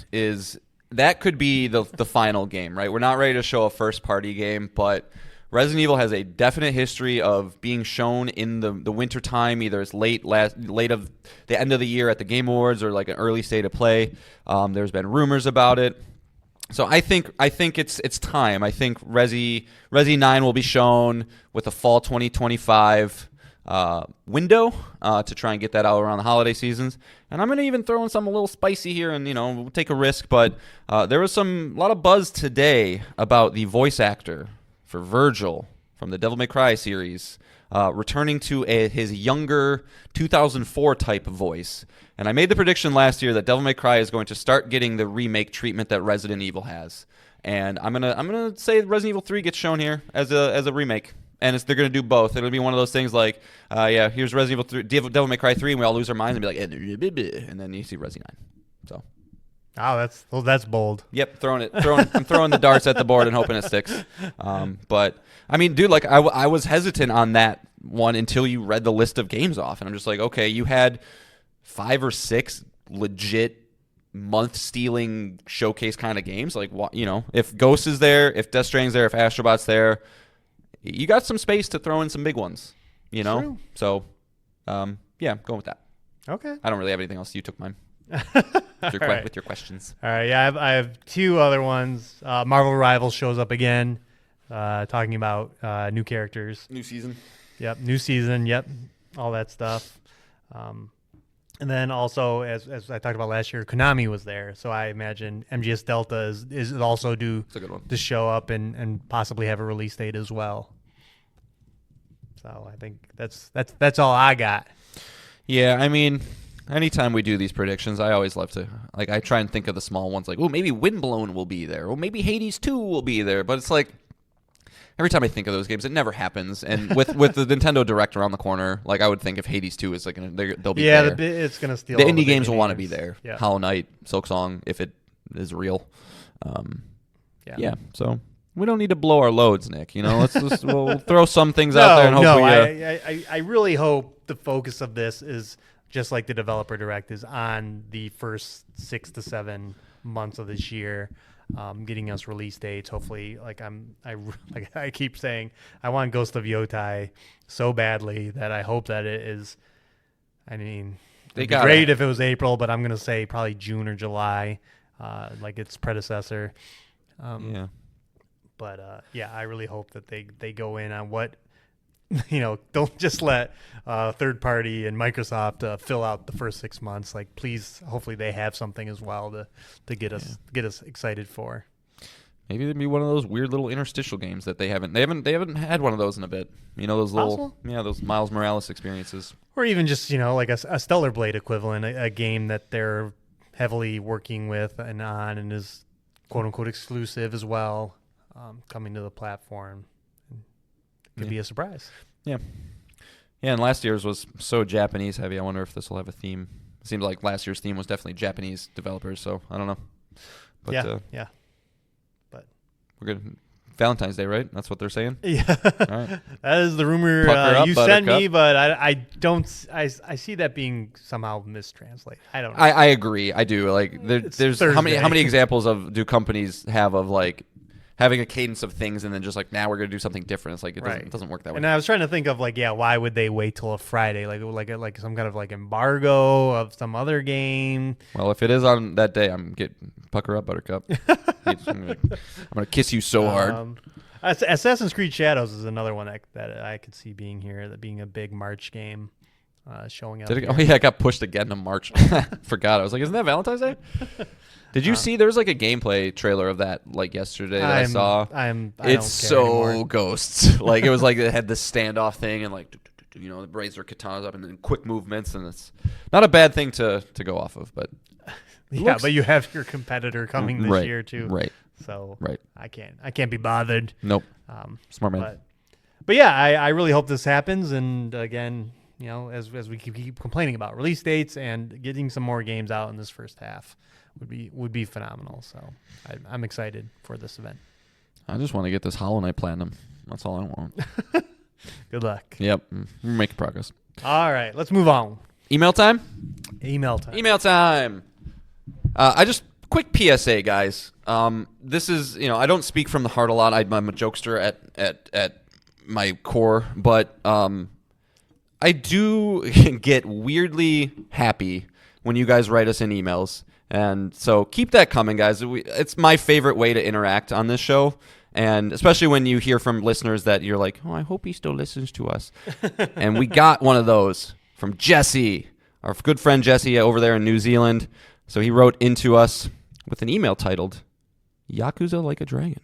that could be the final game, right? We're not ready to show a first-party game, but Resident Evil has a definite history of being shown in the winter time, either it's late of the end of the year at the Game Awards or like an early state of play. There's been rumors about it. So I think it's time. I think Resi 9 will be shown with a fall 2025 window to try and get that out around the holiday seasons. And I'm going to even throw in something a little spicy here and, we'll take a risk. But there was a lot of buzz today about the voice actor for Virgil from the Devil May Cry series returning to his younger 2004 type of voice. And I made the prediction last year that Devil May Cry is going to start getting the remake treatment that Resident Evil has. And I'm gonna say Resident Evil 3 gets shown here as a remake. And they're going to do both. It'll be one of those things like, here's Resident Evil 3, Devil May Cry 3, and we all lose our minds and be like, and then you see Resi 9. So, that's bold. Yep, I'm throwing the darts at the board and hoping it sticks. But I mean, dude, like I was hesitant on that one until you read the list of games off, and I'm just like, okay, you had 5 or 6 legit month-stealing showcase kind of games. Like, if Ghost is there, if Death Stranding's there, if Astrobot's there. You got some space to throw in some big ones, True. So, going with that. Okay. I don't really have anything else. You took mine with your questions. All right. Yeah, I have 2 other ones. Marvel Rivals shows up again, talking about new characters. New season. Yep. New season. Yep. All that stuff. And then also, as I talked about last year, Konami was there. So I imagine MGS Delta is also due to show up and possibly have a release date as well. So I think that's all I got. Yeah, I mean, anytime we do these predictions, I always love to I try and think of the small ones, like, oh, maybe Windblown will be there, or maybe Hades 2 will be there. But it's like every time I think of those games, it never happens. And with the Nintendo Direct around the corner, like I would think if Hades 2 is like they'll be there. Yeah, it's gonna steal. The indie games will want to be there. Yeah. Hollow Knight, Silksong, if it is real. So we don't need to blow our loads, Nick. We'll throw some things out there and hopefully. I really hope the focus of this is just like the developer direct is on the first 6 to 7 months of this year, getting us release dates. Hopefully, I keep saying, I want Ghost of Yotai so badly that I hope that it is. I mean, it'd be great if it was April, but I'm gonna say probably June or July, like its predecessor. But I really hope that they go in on what, don't just let third party and Microsoft fill out the first 6 months. Like, please, hopefully they have something as well to get us excited for. Maybe it'd be one of those weird little interstitial games that they haven't had one of those in a bit. You know, those little those Miles Morales experiences. Or even just, like a Stellar Blade equivalent, a game that they're heavily working with and on and is quote unquote exclusive as well, coming to the platform. It could be a surprise. Yeah. Yeah, and last year's was so Japanese heavy. I wonder if this will have a theme. It seemed like last year's theme was definitely Japanese developers, so I don't know. But, yeah. But we're good. Valentine's Day, right? That's what they're saying? Yeah. All right. That is the rumor you sent me, but I don't. I see that being somehow mistranslated. I don't know. I agree. I do. Like there's how many examples do companies have of like having a cadence of things and then just like now we're going to do something different. It's like it doesn't work that way. And I was trying to think of like why would they wait till a Friday? Like some kind of like embargo of some other game. Well, if it is on that day, pucker up, Buttercup. I'm gonna kiss you so hard. Assassin's Creed Shadows is another one that I could see being here, that being a big March game, showing up. It got pushed again to March. Forgot. I was like, isn't that Valentine's Day? Did you see? There was like a gameplay trailer of that like yesterday that I saw. It's so Ghosts. Like it was like it had the standoff thing and like raise their katanas up and then quick movements, and it's not a bad thing to go off of, but. Yeah, but you have your competitor coming this year too, right? So right, I can't be bothered. Nope. Smart man. But yeah, I really hope this happens. And again, as we keep complaining about release dates and getting some more games out in this first half would be phenomenal. So I'm excited for this event. I just want to get this Hollow Knight Platinum. That's all I want. Good luck. Yep, we're making progress. All right, let's move on. Email time. Quick PSA, guys. This is, I don't speak from the heart a lot. I'm a jokester at my core, but I do get weirdly happy when you guys write us in emails, and so keep that coming, guys. It's my favorite way to interact on this show, and especially when you hear from listeners that you're like, oh, I hope he still listens to us. And we got one of those from Jesse, our good friend Jesse over there in New Zealand. So he wrote into us with an email titled, Yakuza Like a Dragon.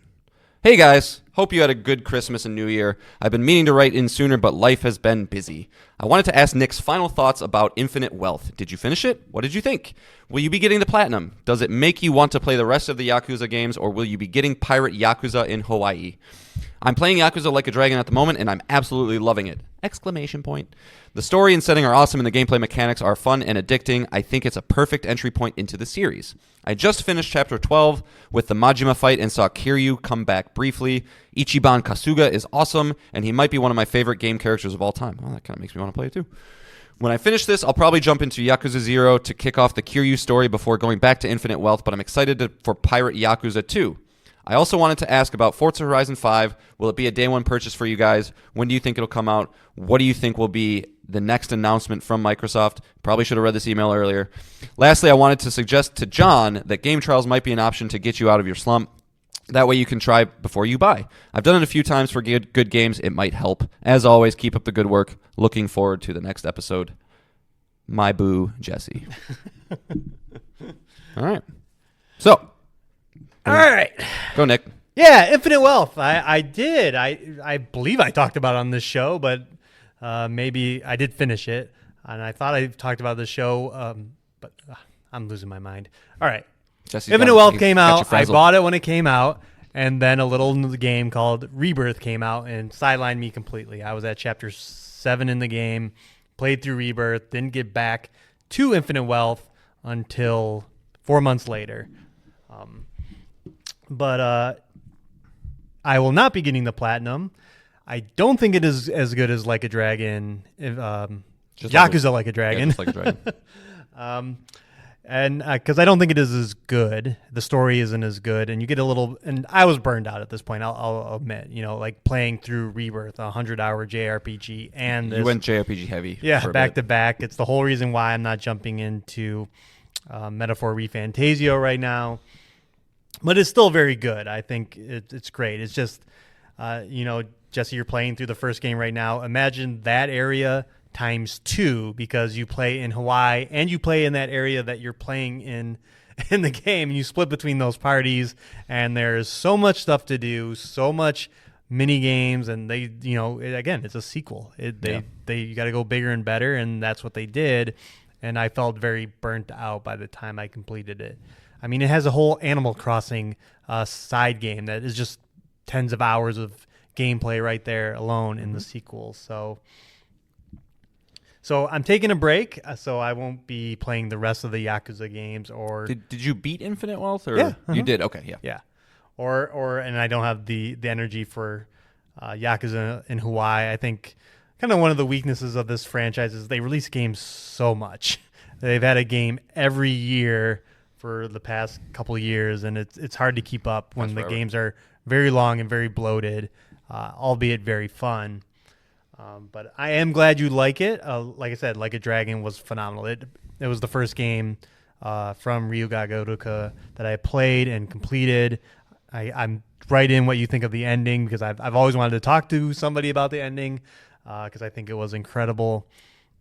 Hey guys, hope you had a good Christmas and New Year. I've been meaning to write in sooner, but life has been busy. I wanted to ask Nick's final thoughts about Infinite Wealth. Did you finish it? What did you think? Will you be getting the Platinum? Does it make you want to play the rest of the Yakuza games, or will you be getting Pirate Yakuza in Hawaii? I'm playing Yakuza Like a Dragon at the moment, and I'm absolutely loving it! Exclamation point. The story and setting are awesome, and the gameplay mechanics are fun and addicting. I think it's a perfect entry point into the series. I just finished Chapter 12 with the Majima fight and saw Kiryu come back briefly. Ichiban Kasuga is awesome, and he might be one of my favorite game characters of all time. Well, that kind of makes me want to play it too. When I finish this, I'll probably jump into Yakuza 0 to kick off the Kiryu story before going back to Infinite Wealth, but I'm excited for Pirate Yakuza 2. I also wanted to ask about Forza Horizon 5. Will it be a day one purchase for you guys? When do you think it'll come out? What do you think will be the next announcement from Microsoft? Probably should have read this email earlier. Lastly, I wanted to suggest to John that game trials might be an option to get you out of your slump. That way you can try before you buy. I've done it a few times for good games. It might help. As always, keep up the good work. Looking forward to the next episode. My boo, Jesse. All right. So. All right. Go, Nick. Yeah, Infinite Wealth. I did. I believe I talked about it on this show, but maybe I did finish it. And I thought I talked about the show, but I'm losing my mind. All right. Infinite Wealth came out. I bought it when it came out. And then a little game called Rebirth came out and sidelined me completely. I was at Chapter 7 in the game, played through Rebirth, didn't get back to Infinite Wealth until 4 months later. But I will not be getting the Platinum. I don't think it is as good as Like a Dragon, Yakuza Like a Dragon. Yeah, just Like a Dragon. And because I don't think it is as good. The story isn't as good. And you get a little, and I was burned out at this point, I'll admit, like playing through Rebirth, a 100-hour JRPG. And you went JRPG heavy. Yeah, back to back. It's the whole reason why I'm not jumping into Metaphor ReFantazio right now. But it's still very good. I think it's great. It's just, Jesse, you're playing through the first game right now. Imagine that area times 2 because you play in Hawaii and you play in that area that you're playing in in the game, and you split between those parties, and there's so much stuff to do, so much mini games, and they, again, it's a sequel. You got to go bigger and better, and that's what they did. And I felt very burnt out by the time I completed it. I mean, it has a whole Animal Crossing side game that is just tens of hours of gameplay right there alone in the sequel. So I'm taking a break, so I won't be playing the rest of the Yakuza games. Or did you beat Infinite Wealth? Or Yeah. You did? Okay, yeah. Yeah. And I don't have the energy for Yakuza in Hawaii. I think kind of one of the weaknesses of this franchise is they release games so much. They've had a game every year for the past couple of years, and it's hard to keep up when the games are very long and very bloated, albeit very fun. But I am glad you like it. Like I said, Like a Dragon was phenomenal. It was the first game from Ryuga Gotoka that I played and completed. I'm right in what you think of the ending, because I've always wanted to talk to somebody about the ending, because I think it was incredible.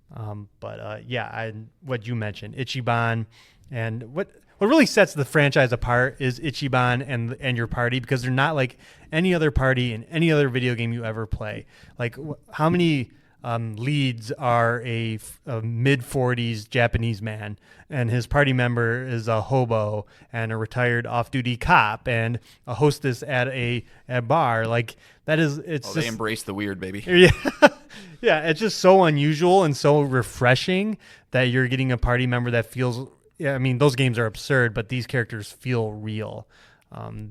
What you mentioned, Ichiban, and what really sets the franchise apart is Ichiban and your party, because they're not like any other party in any other video game you ever play. Like, how many leads are a mid-40s Japanese man, and his party member is a hobo and a retired off-duty cop and a hostess at a bar. Like, that is, they embrace the weird, baby. Yeah. Yeah, it's just so unusual and so refreshing that you're getting a party member that feels. Yeah, I mean, those games are absurd, but these characters feel real.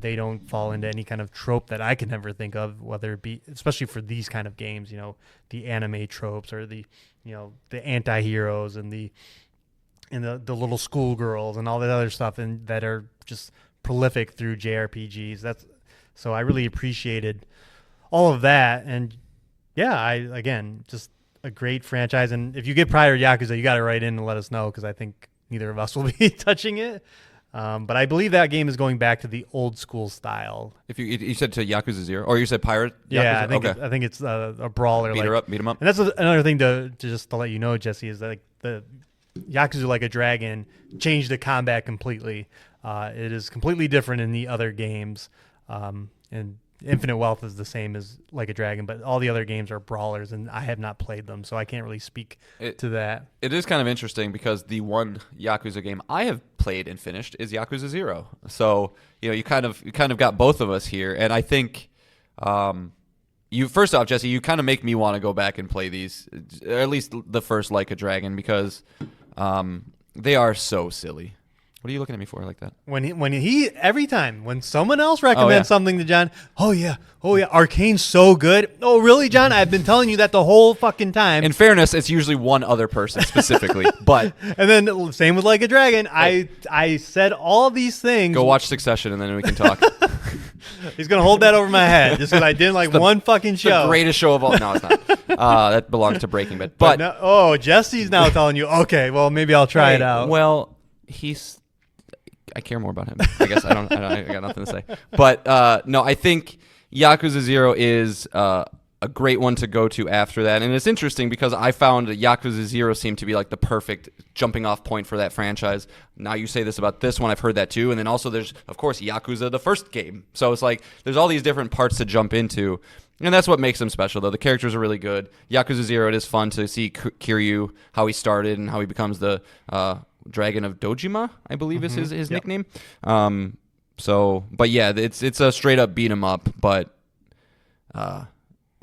They don't fall into any kind of trope that I can ever think of, whether it be, especially for these kind of games, the anime tropes, or the anti-heroes and the little schoolgirls and all that other stuff, and that are just prolific through JRPGs. So I really appreciated all of that. And yeah, just a great franchise. And if you get prior Yakuza, you got to write in and let us know, because I think neither of us will be touching it. But I believe that game is going back to the old school style. If you said to Yakuza 0, or you said Pirate Yakuza? Yeah, I think it's a brawler. Beat him up. And that's another thing to let you know, Jesse, is that, like, the Yakuza Like a Dragon changed the combat completely. It is completely different in the other games. And Infinite Wealth is the same as Like a Dragon, but all the other games are brawlers, and I have not played them, so I can't really speak to that. It is kind of interesting, because the one Yakuza game I have played and finished is Yakuza 0. So, you kind of got both of us here, and I think first off, Jesse, you kind of make me want to go back and play these, or at least the first Like a Dragon, because they are so silly. What are you looking at me for like that? Every time when someone else recommends something to John, oh yeah, Arcane's so good. Oh really, John? I've been telling you that the whole fucking time. In fairness, it's usually one other person specifically, but and then same with Like a Dragon. I said all these things. Go watch Succession, and then we can talk. He's gonna hold that over my head just because I didn't like one fucking show. The greatest show of all. No, it's not. That belongs to Breaking Bad. But Jesse's now telling you. Okay, well maybe I'll try it out. Well, I care more about him. I guess I got nothing to say. But no, I think Yakuza 0 is a great one to go to after that. And it's interesting, because I found that Yakuza 0 seemed to be like the perfect jumping off point for that franchise. Now you say this about this one, I've heard that too. And then also there's, of course, Yakuza, the first game. So it's like there's all these different parts to jump into. And that's what makes them special, though. The characters are really good. Yakuza 0, it is fun to see Kiryu, how he started and how he becomes the Dragon of Dojima, I believe is his nickname. But yeah, it's a straight up beat 'em up. But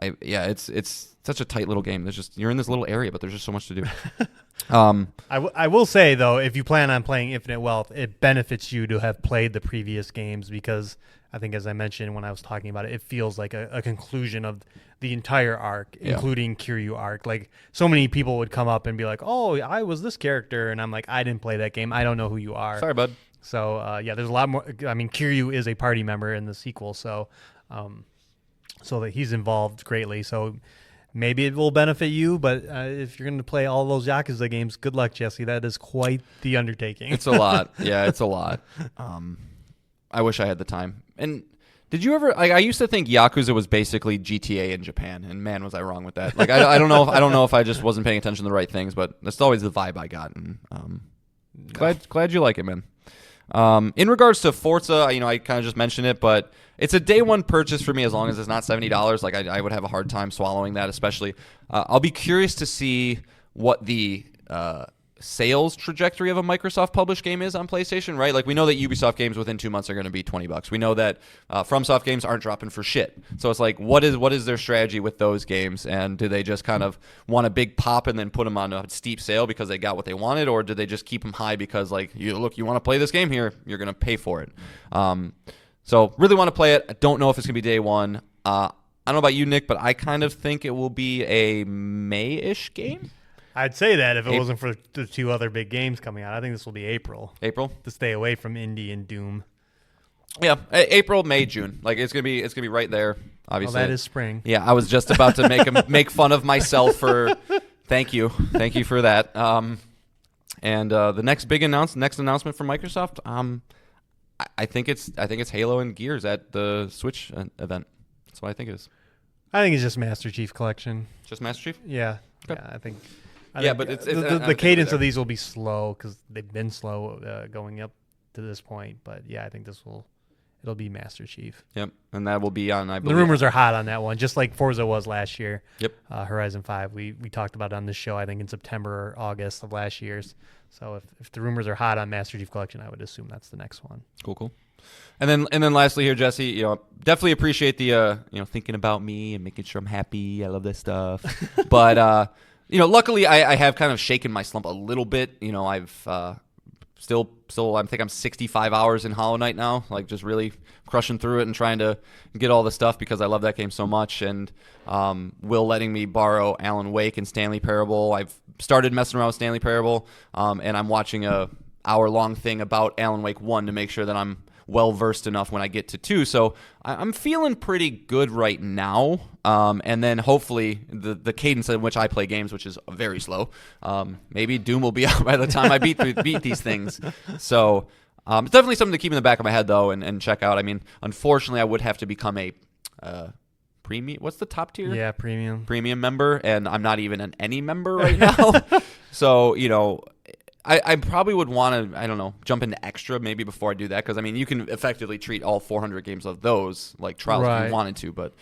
it's such a tight little game. You're in this little area, but there's just so much to do. I will say though, if you plan on playing Infinite Wealth, it benefits you to have played the previous games, because I think, as I mentioned when I was talking about it, it feels like a conclusion of the entire arc, including Kiryu arc. Like, so many people would come up and be like, "Oh, I was this character," and I'm like, "I didn't play that game. I don't know who you are." Sorry, bud. So there's a lot more. I mean, Kiryu is a party member in the sequel, so that he's involved greatly. So maybe it will benefit you, but if you're going to play all those Yakuza games, good luck, Jesse. That is quite the undertaking. It's a lot. Yeah, it's a lot. I wish I had the time. And did you ever? I used to think Yakuza was basically GTA in Japan, and man, was I wrong with that. Like, I don't know if I just wasn't paying attention to the right things, but that's always the vibe I got. And glad you like it, man. In regards to Forza, I kind of just mentioned it, but it's a day one purchase for me as long as it's not $70. Like I would have a hard time swallowing that, especially. I'll be curious to see what the sales trajectory of a Microsoft published game is on PlayStation, right? Like we know that Ubisoft games within 2 months are going to be $20. We know that FromSoft games aren't dropping for shit. So it's like, what is their strategy with those games? And do they just kind of want a big pop and then put them on a steep sale because they got what they wanted, or do they just keep them high because like, you want to play this game here, you're going to pay for it? So really want to play it. I don't know if it's going to be day one. I don't know about you, Nick, but I kind of think it will be a May-ish game. I'd say that if it wasn't for the 2 other big games coming out. I think this will be April. April? To stay away from Indie and Doom. Yeah, April, May, June. Like it's gonna be right there. Obviously, that is spring. Yeah, I was just about to make fun of myself for. Thank you for that. And the next announcement from Microsoft. I think it's Halo and Gears at the Switch event. That's what I think it is. I think it's just Master Chief Collection. Just Master Chief? Yeah. Okay. Yeah, I think. But the cadence of these will be slow because they've been slow going up to this point. But yeah, I think it'll be Master Chief. Yep, and that will be on. I believe the rumors are hot on that one, just like Forza was last year. Yep. Horizon 5. We talked about it on this show, I think in September or August of last year's. So if the rumors are hot on Master Chief Collection, I would assume that's the next one. Cool. And then lastly here, Jesse, definitely appreciate the thinking about me and making sure I'm happy. I love this stuff. But luckily I have kind of shaken my slump a little bit. I've still I think I'm 65 hours in Hollow Knight now, like just really crushing through it and trying to get all the stuff because I love that game so much. And Will letting me borrow Alan Wake and Stanley Parable. I've started messing around with Stanley Parable, and I'm watching a hour-long thing about Alan Wake 1 to make sure that I'm well-versed enough when I get to 2. So I'm feeling pretty good right now. And then hopefully the cadence in which I play games, which is very slow, maybe Doom will be out by the time I beat these things. So it's definitely something to keep in the back of my head, though, and check out. I mean, unfortunately, I would have to become a premium. What's the top tier? Yeah, premium member, and I'm not even an any member right now. So, I probably would want to, I don't know, jump into extra maybe before I do that, because I mean you can effectively treat all 400 games of those like trials if you wanted to, but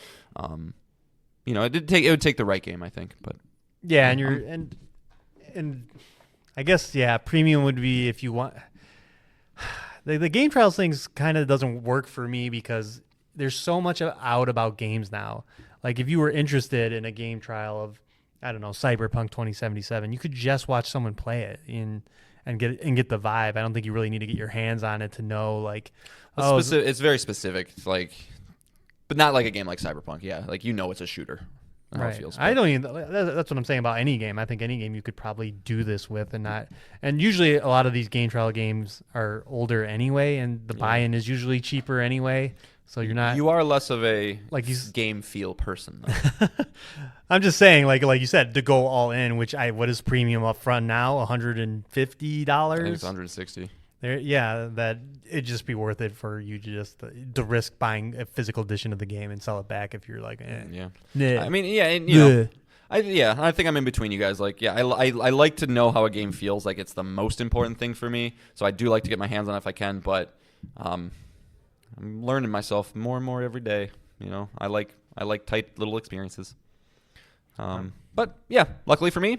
it would take the right game, I think. But yeah, and I guess premium would be if you want. The game trials things kind of doesn't work for me because there's so much out about games now. Like if you were interested in a game trial of, I don't know, Cyberpunk 2077, you could just watch someone play it and get the vibe. I don't think you really need to get your hands on it to know, like, it's very specific. It's like, but not like a game like Cyberpunk. Yeah, like it's a shooter. How it feels. I don't even. That's what I'm saying about any game. I think any game you could probably do this with, and not. And usually a lot of these game trial games are older anyway, and the buy-in is usually cheaper anyway. So you're not. You are less of a game feel person, though. I'm just saying, like you said, to go all in. What is premium up front now? $150. I think it's $160. That it'd just be worth it for you to just to risk buying a physical edition of the game and sell it back if you're like, Nah. I mean, and, I think I'm in between you guys. Like, I like to know how a game feels. Like, it's the most important thing for me. So I do like to get my hands on it if I can, but I'm learning myself more and more every day. I like tight little experiences. But yeah, luckily for me,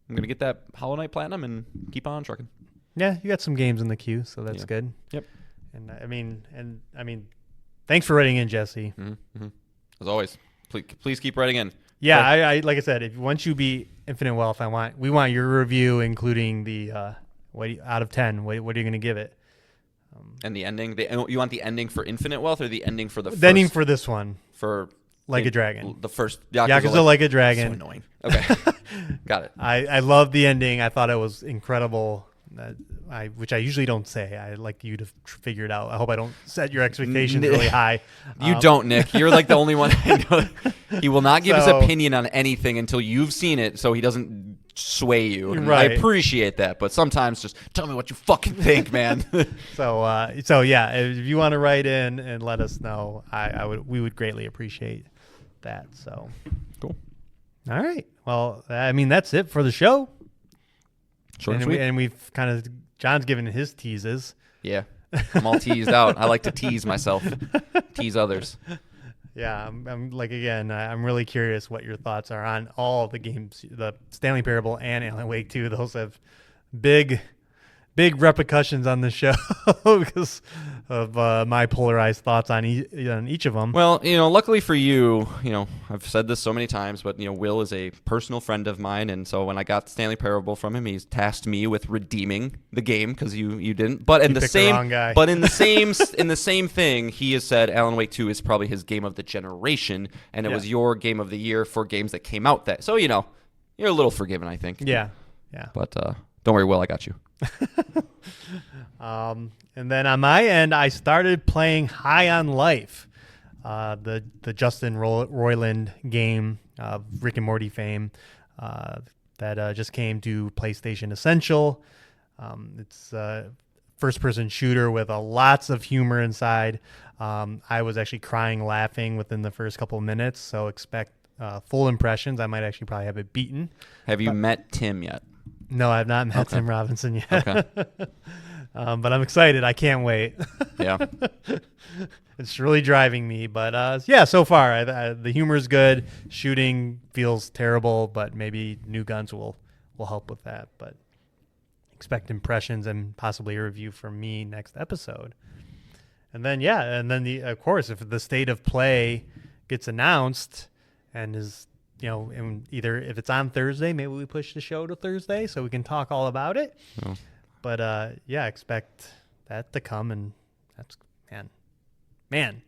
I'm gonna get that Hollow Knight Platinum and keep on trucking. Yeah, you got some games in the queue, so that's good. Yep. And I mean, thanks for writing in, Jesse. Mm-hmm. As always, please keep writing in. Yeah, I like I said, once you beat Infinite Wealth, we want your review, including the out of 10. What are you going to give it? And the ending. You want the ending for Infinite Wealth or the ending for the ending for this one for Like a Dragon? The first Yakuza Like a Dragon. So annoying. Okay, got it. I love the ending. I thought it was incredible. Which I usually don't say. I like you to figure it out. I hope I don't set your expectations really high. You don't, Nick. You're like the only one I know. He will not give his opinion on anything until you've seen it, so he doesn't sway you. And I appreciate that, but sometimes just tell me what you fucking think, man. So yeah, if you want to write in and let us know, we would greatly appreciate that. So cool. All right. Well, I mean, that's it for the show. Short and sweet. And we've kind of, John's given his teases. Yeah. I'm all teased out. I like to tease myself, tease others. Yeah, I'm like, again, I'm really curious what your thoughts are on all the games, the Stanley Parable and Alan Wake 2. Those have big repercussions on the show because of my polarized thoughts on each of them. Well, luckily for you, I've said this so many times, but Will is a personal friend of mine, and so when I got Stanley Parable from him, he's tasked me with redeeming the game because you didn't. But in the same, but in the same thing, he has said Alan Wake 2 is probably his game of the generation, and it was your game of the year for games that came out that. So you're a little forgiven, I think. Yeah. But don't worry, Will, I got you. And then on my end, I started playing High on Life, the Justin Roiland game, Rick and Morty fame, that just came to PlayStation Essential. It's a first-person shooter with lots of humor inside. I was actually crying laughing within the first couple of minutes, so expect full impressions. I might actually probably have it beaten. Have you met Tim yet? No, I've not met Tim Robinson yet. Okay. But I'm excited. I can't wait. Yeah. It's really driving me. But so far, the humor is good. Shooting feels terrible, but maybe new guns will help with that. But expect impressions and possibly a review from me next episode. And then, of course, if the state of play gets announced and is, either if it's on Thursday, maybe we push the show to Thursday so we can talk all about it. Oh. But expect that to come, and that's man.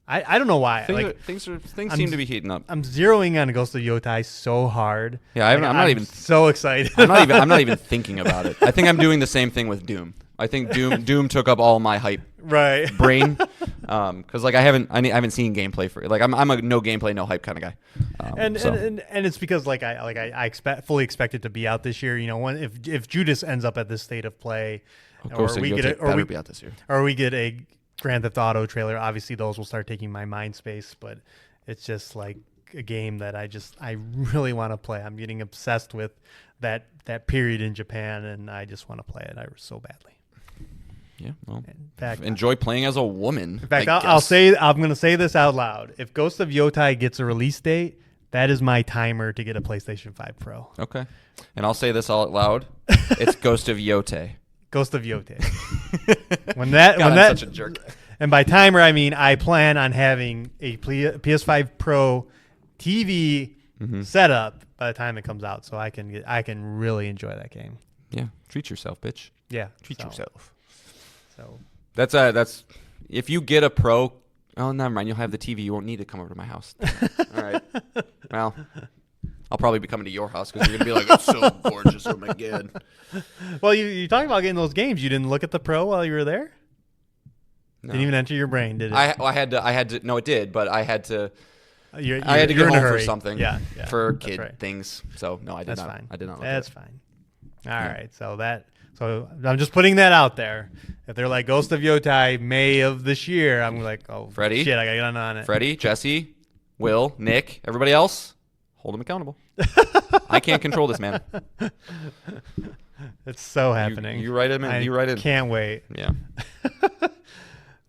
I don't know why. Things seem to be heating up. I'm zeroing on Ghost of Yotai so hard. Yeah, I'm not even so excited. I'm not even thinking about it. I think I'm doing the same thing with Doom. I think Doom took up all my hype brain, because I haven't seen gameplay for it. Like I'm a no gameplay, no hype kind of guy. And it's because I fully expect it to be out this year. If Judas ends up at this state of play, or we be out this year, or we get a Grand Theft Auto trailer, obviously those will start taking my mind space. But it's just like a game that I really want to play. I'm getting obsessed with that period in Japan, and I just want to play it so badly. Yeah, well, in fact, enjoy playing as a woman. In fact, I'm going to say this out loud. If Ghost of Yotai gets a release date, that is my timer to get a PlayStation 5 Pro. Okay. And I'll say this out loud. It's Ghost of Yotai. Ghost of Yotai. I'm such a jerk. And by timer, I mean I plan on having a PS5 Pro TV setup by the time it comes out, so I can really enjoy that game. Yeah, treat yourself, bitch. Yeah, treat yourself. So that's if you get a Pro. Oh, never mind. You'll have the TV. You won't need to come over to my house. All right. Well, I'll probably be coming to your house because you're gonna be like, "It's so gorgeous, oh my god." Well, you talking about getting those games? You didn't look at the Pro while you were there? No. Didn't even enter your brain, did it? I had to. No, it did, but I had to. I had to get home for something. Yeah, for kid things. So no, I did not. Fine. I did not. That's fine. All right. So I'm just putting that out there. If they're like Ghost of Yotai May of this year, I'm like, oh, Freddie, shit, I gotta get on it. Freddie, Jesse, Will, Nick, everybody else, hold them accountable. I can't control this, man. It's so happening. You write it, man. You write it. Can't wait. Yeah.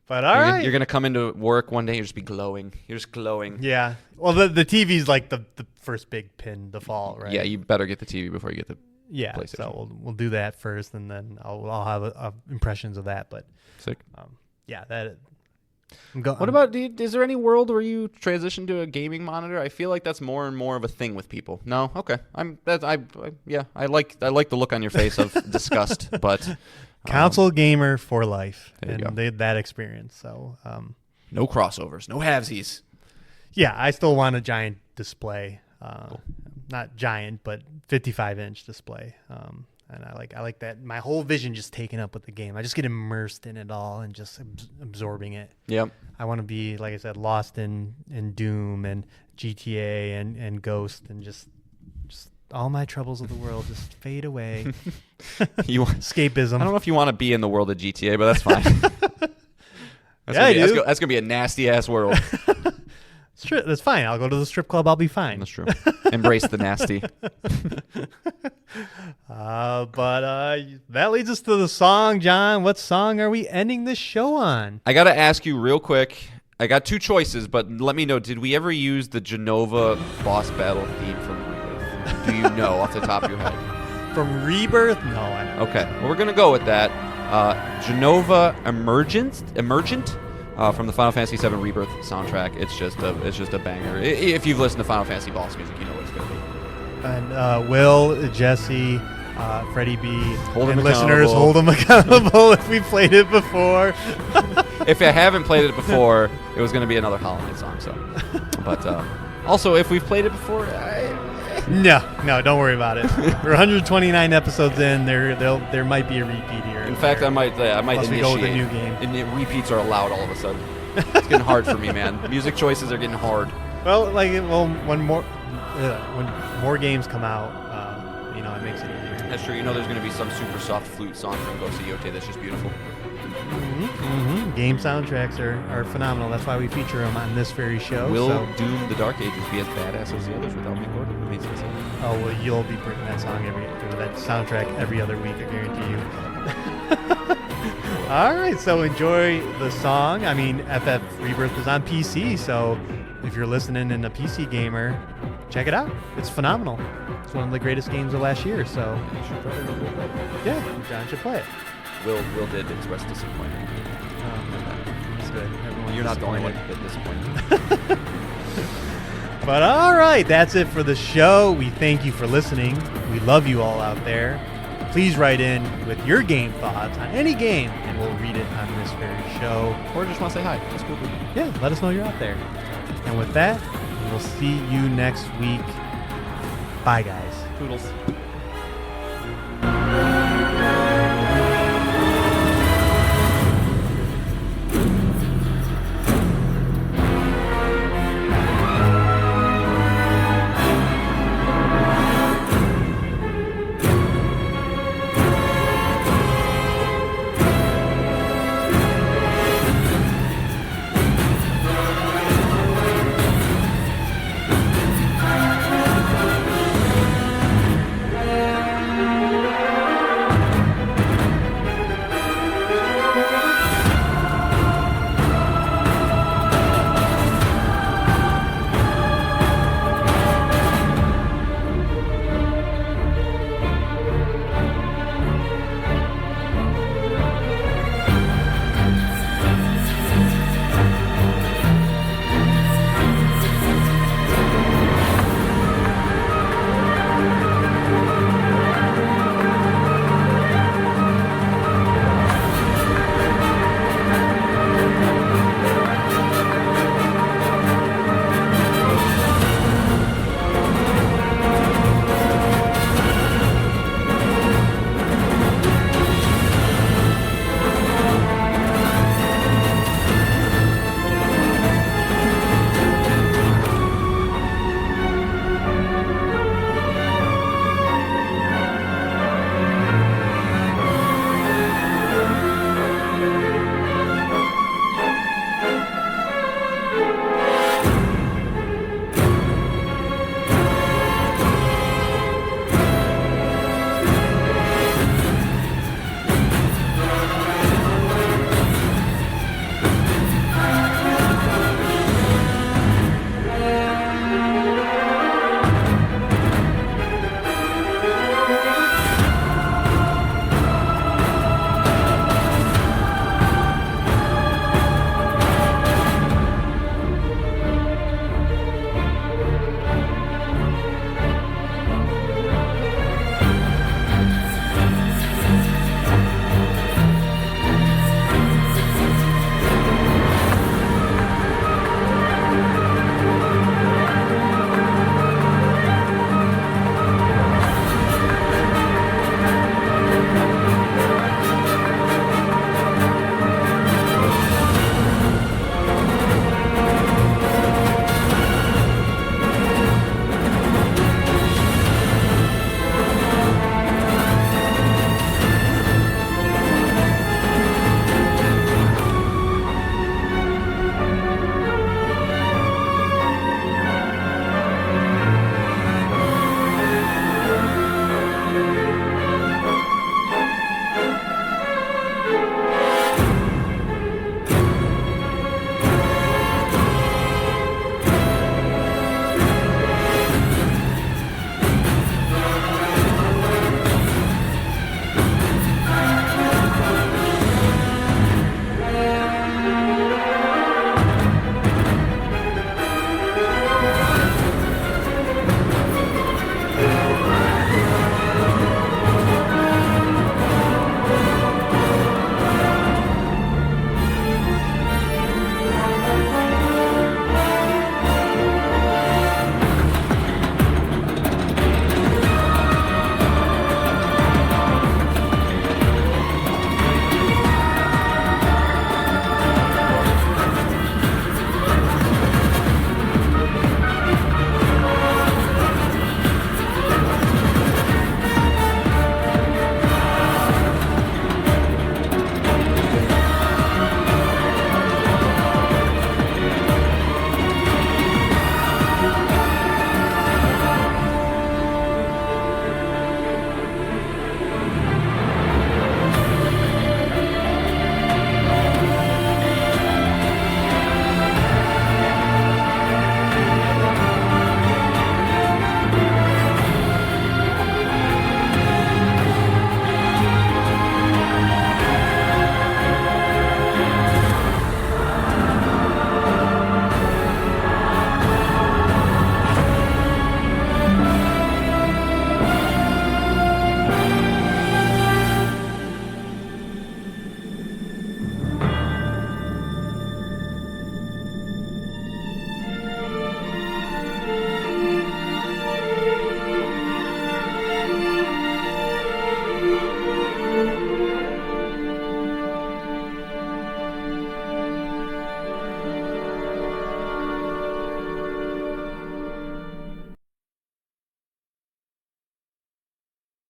But all right. You're going to come into work one day, you'll just be glowing. You're just glowing. Yeah. Well, the TV's like the first big pin to fall, right? Yeah, you better get the TV before you get the PlayStation. So we'll do that first, and then I'll have impressions of that. But sick. What about, is there any world where you transition to a gaming monitor? I feel like that's more and more of a thing with people. No? Okay. I like the look on your face of disgust, but console gamer for life, and that experience. So no crossovers, no halvesies. Yeah, I still want a giant display. Cool. Not giant, but 55-inch display. And I like that. My whole vision just taken up with the game. I just get immersed in it all and just absorbing it. Yep. I want to be, like I said, lost in Doom and GTA and Ghost, and just all my troubles of the world just fade away. Escapism. I don't know if you want to be in the world of GTA, but that's fine. That's gonna be a nasty ass world. That's fine. I'll go to the strip club. I'll be fine. That's true. Embrace the nasty. But that leads us to the song, John. What song are we ending this show on? I got to ask you real quick. I got two choices, but let me know. Did we ever use the Genova boss battle theme from Rebirth? Do you know off the top of your head? From Rebirth? No, I don't. Okay. Well, we're going to go with that. Genova Emergent from the Final Fantasy VII Rebirth soundtrack. It's just a banger. If you've listened to Final Fantasy boss music, you know what it's going to be. And Will, Jesse, Freddie B, and listeners, accountable. hold them accountable if we played it before. If I haven't played it before, it was going to be another Holiday song. So, but also if we've played it before, No, don't worry about it. We're 129 episodes in. There might be a repeat here. in fact, I might Unless we initiate. go with a new game. And repeats are allowed all of a sudden. It's getting hard for me, man. Music choices are getting hard. When more games come out, it makes it easier. That's true. You know, there's going to be some super soft flute song from Ghost of Yote that's just beautiful. Game soundtracks are phenomenal. That's why we feature them on this very show. Will Doom the Dark Ages be as badass as the others without me recording? Amazing. Oh, well, you'll be bringing that soundtrack every other week, I guarantee you. All right, so enjoy the song. I mean, FF Rebirth is on PC, so if you're listening and a PC gamer, check it out. It's phenomenal. It's one of the greatest games of last year, so yeah, John should play it. Will did express disappointment. That's good. Everyone's You're not the only one disappointed. that disappointed. But all right, that's it for the show. We thank you for listening. We love you all out there. Please write in with your game thoughts on any game, and we'll read it on this very show. Or just want to say hi. That's cool. Yeah, let us know you're out there. And with that, we'll see you next week. Bye, guys. Toodles.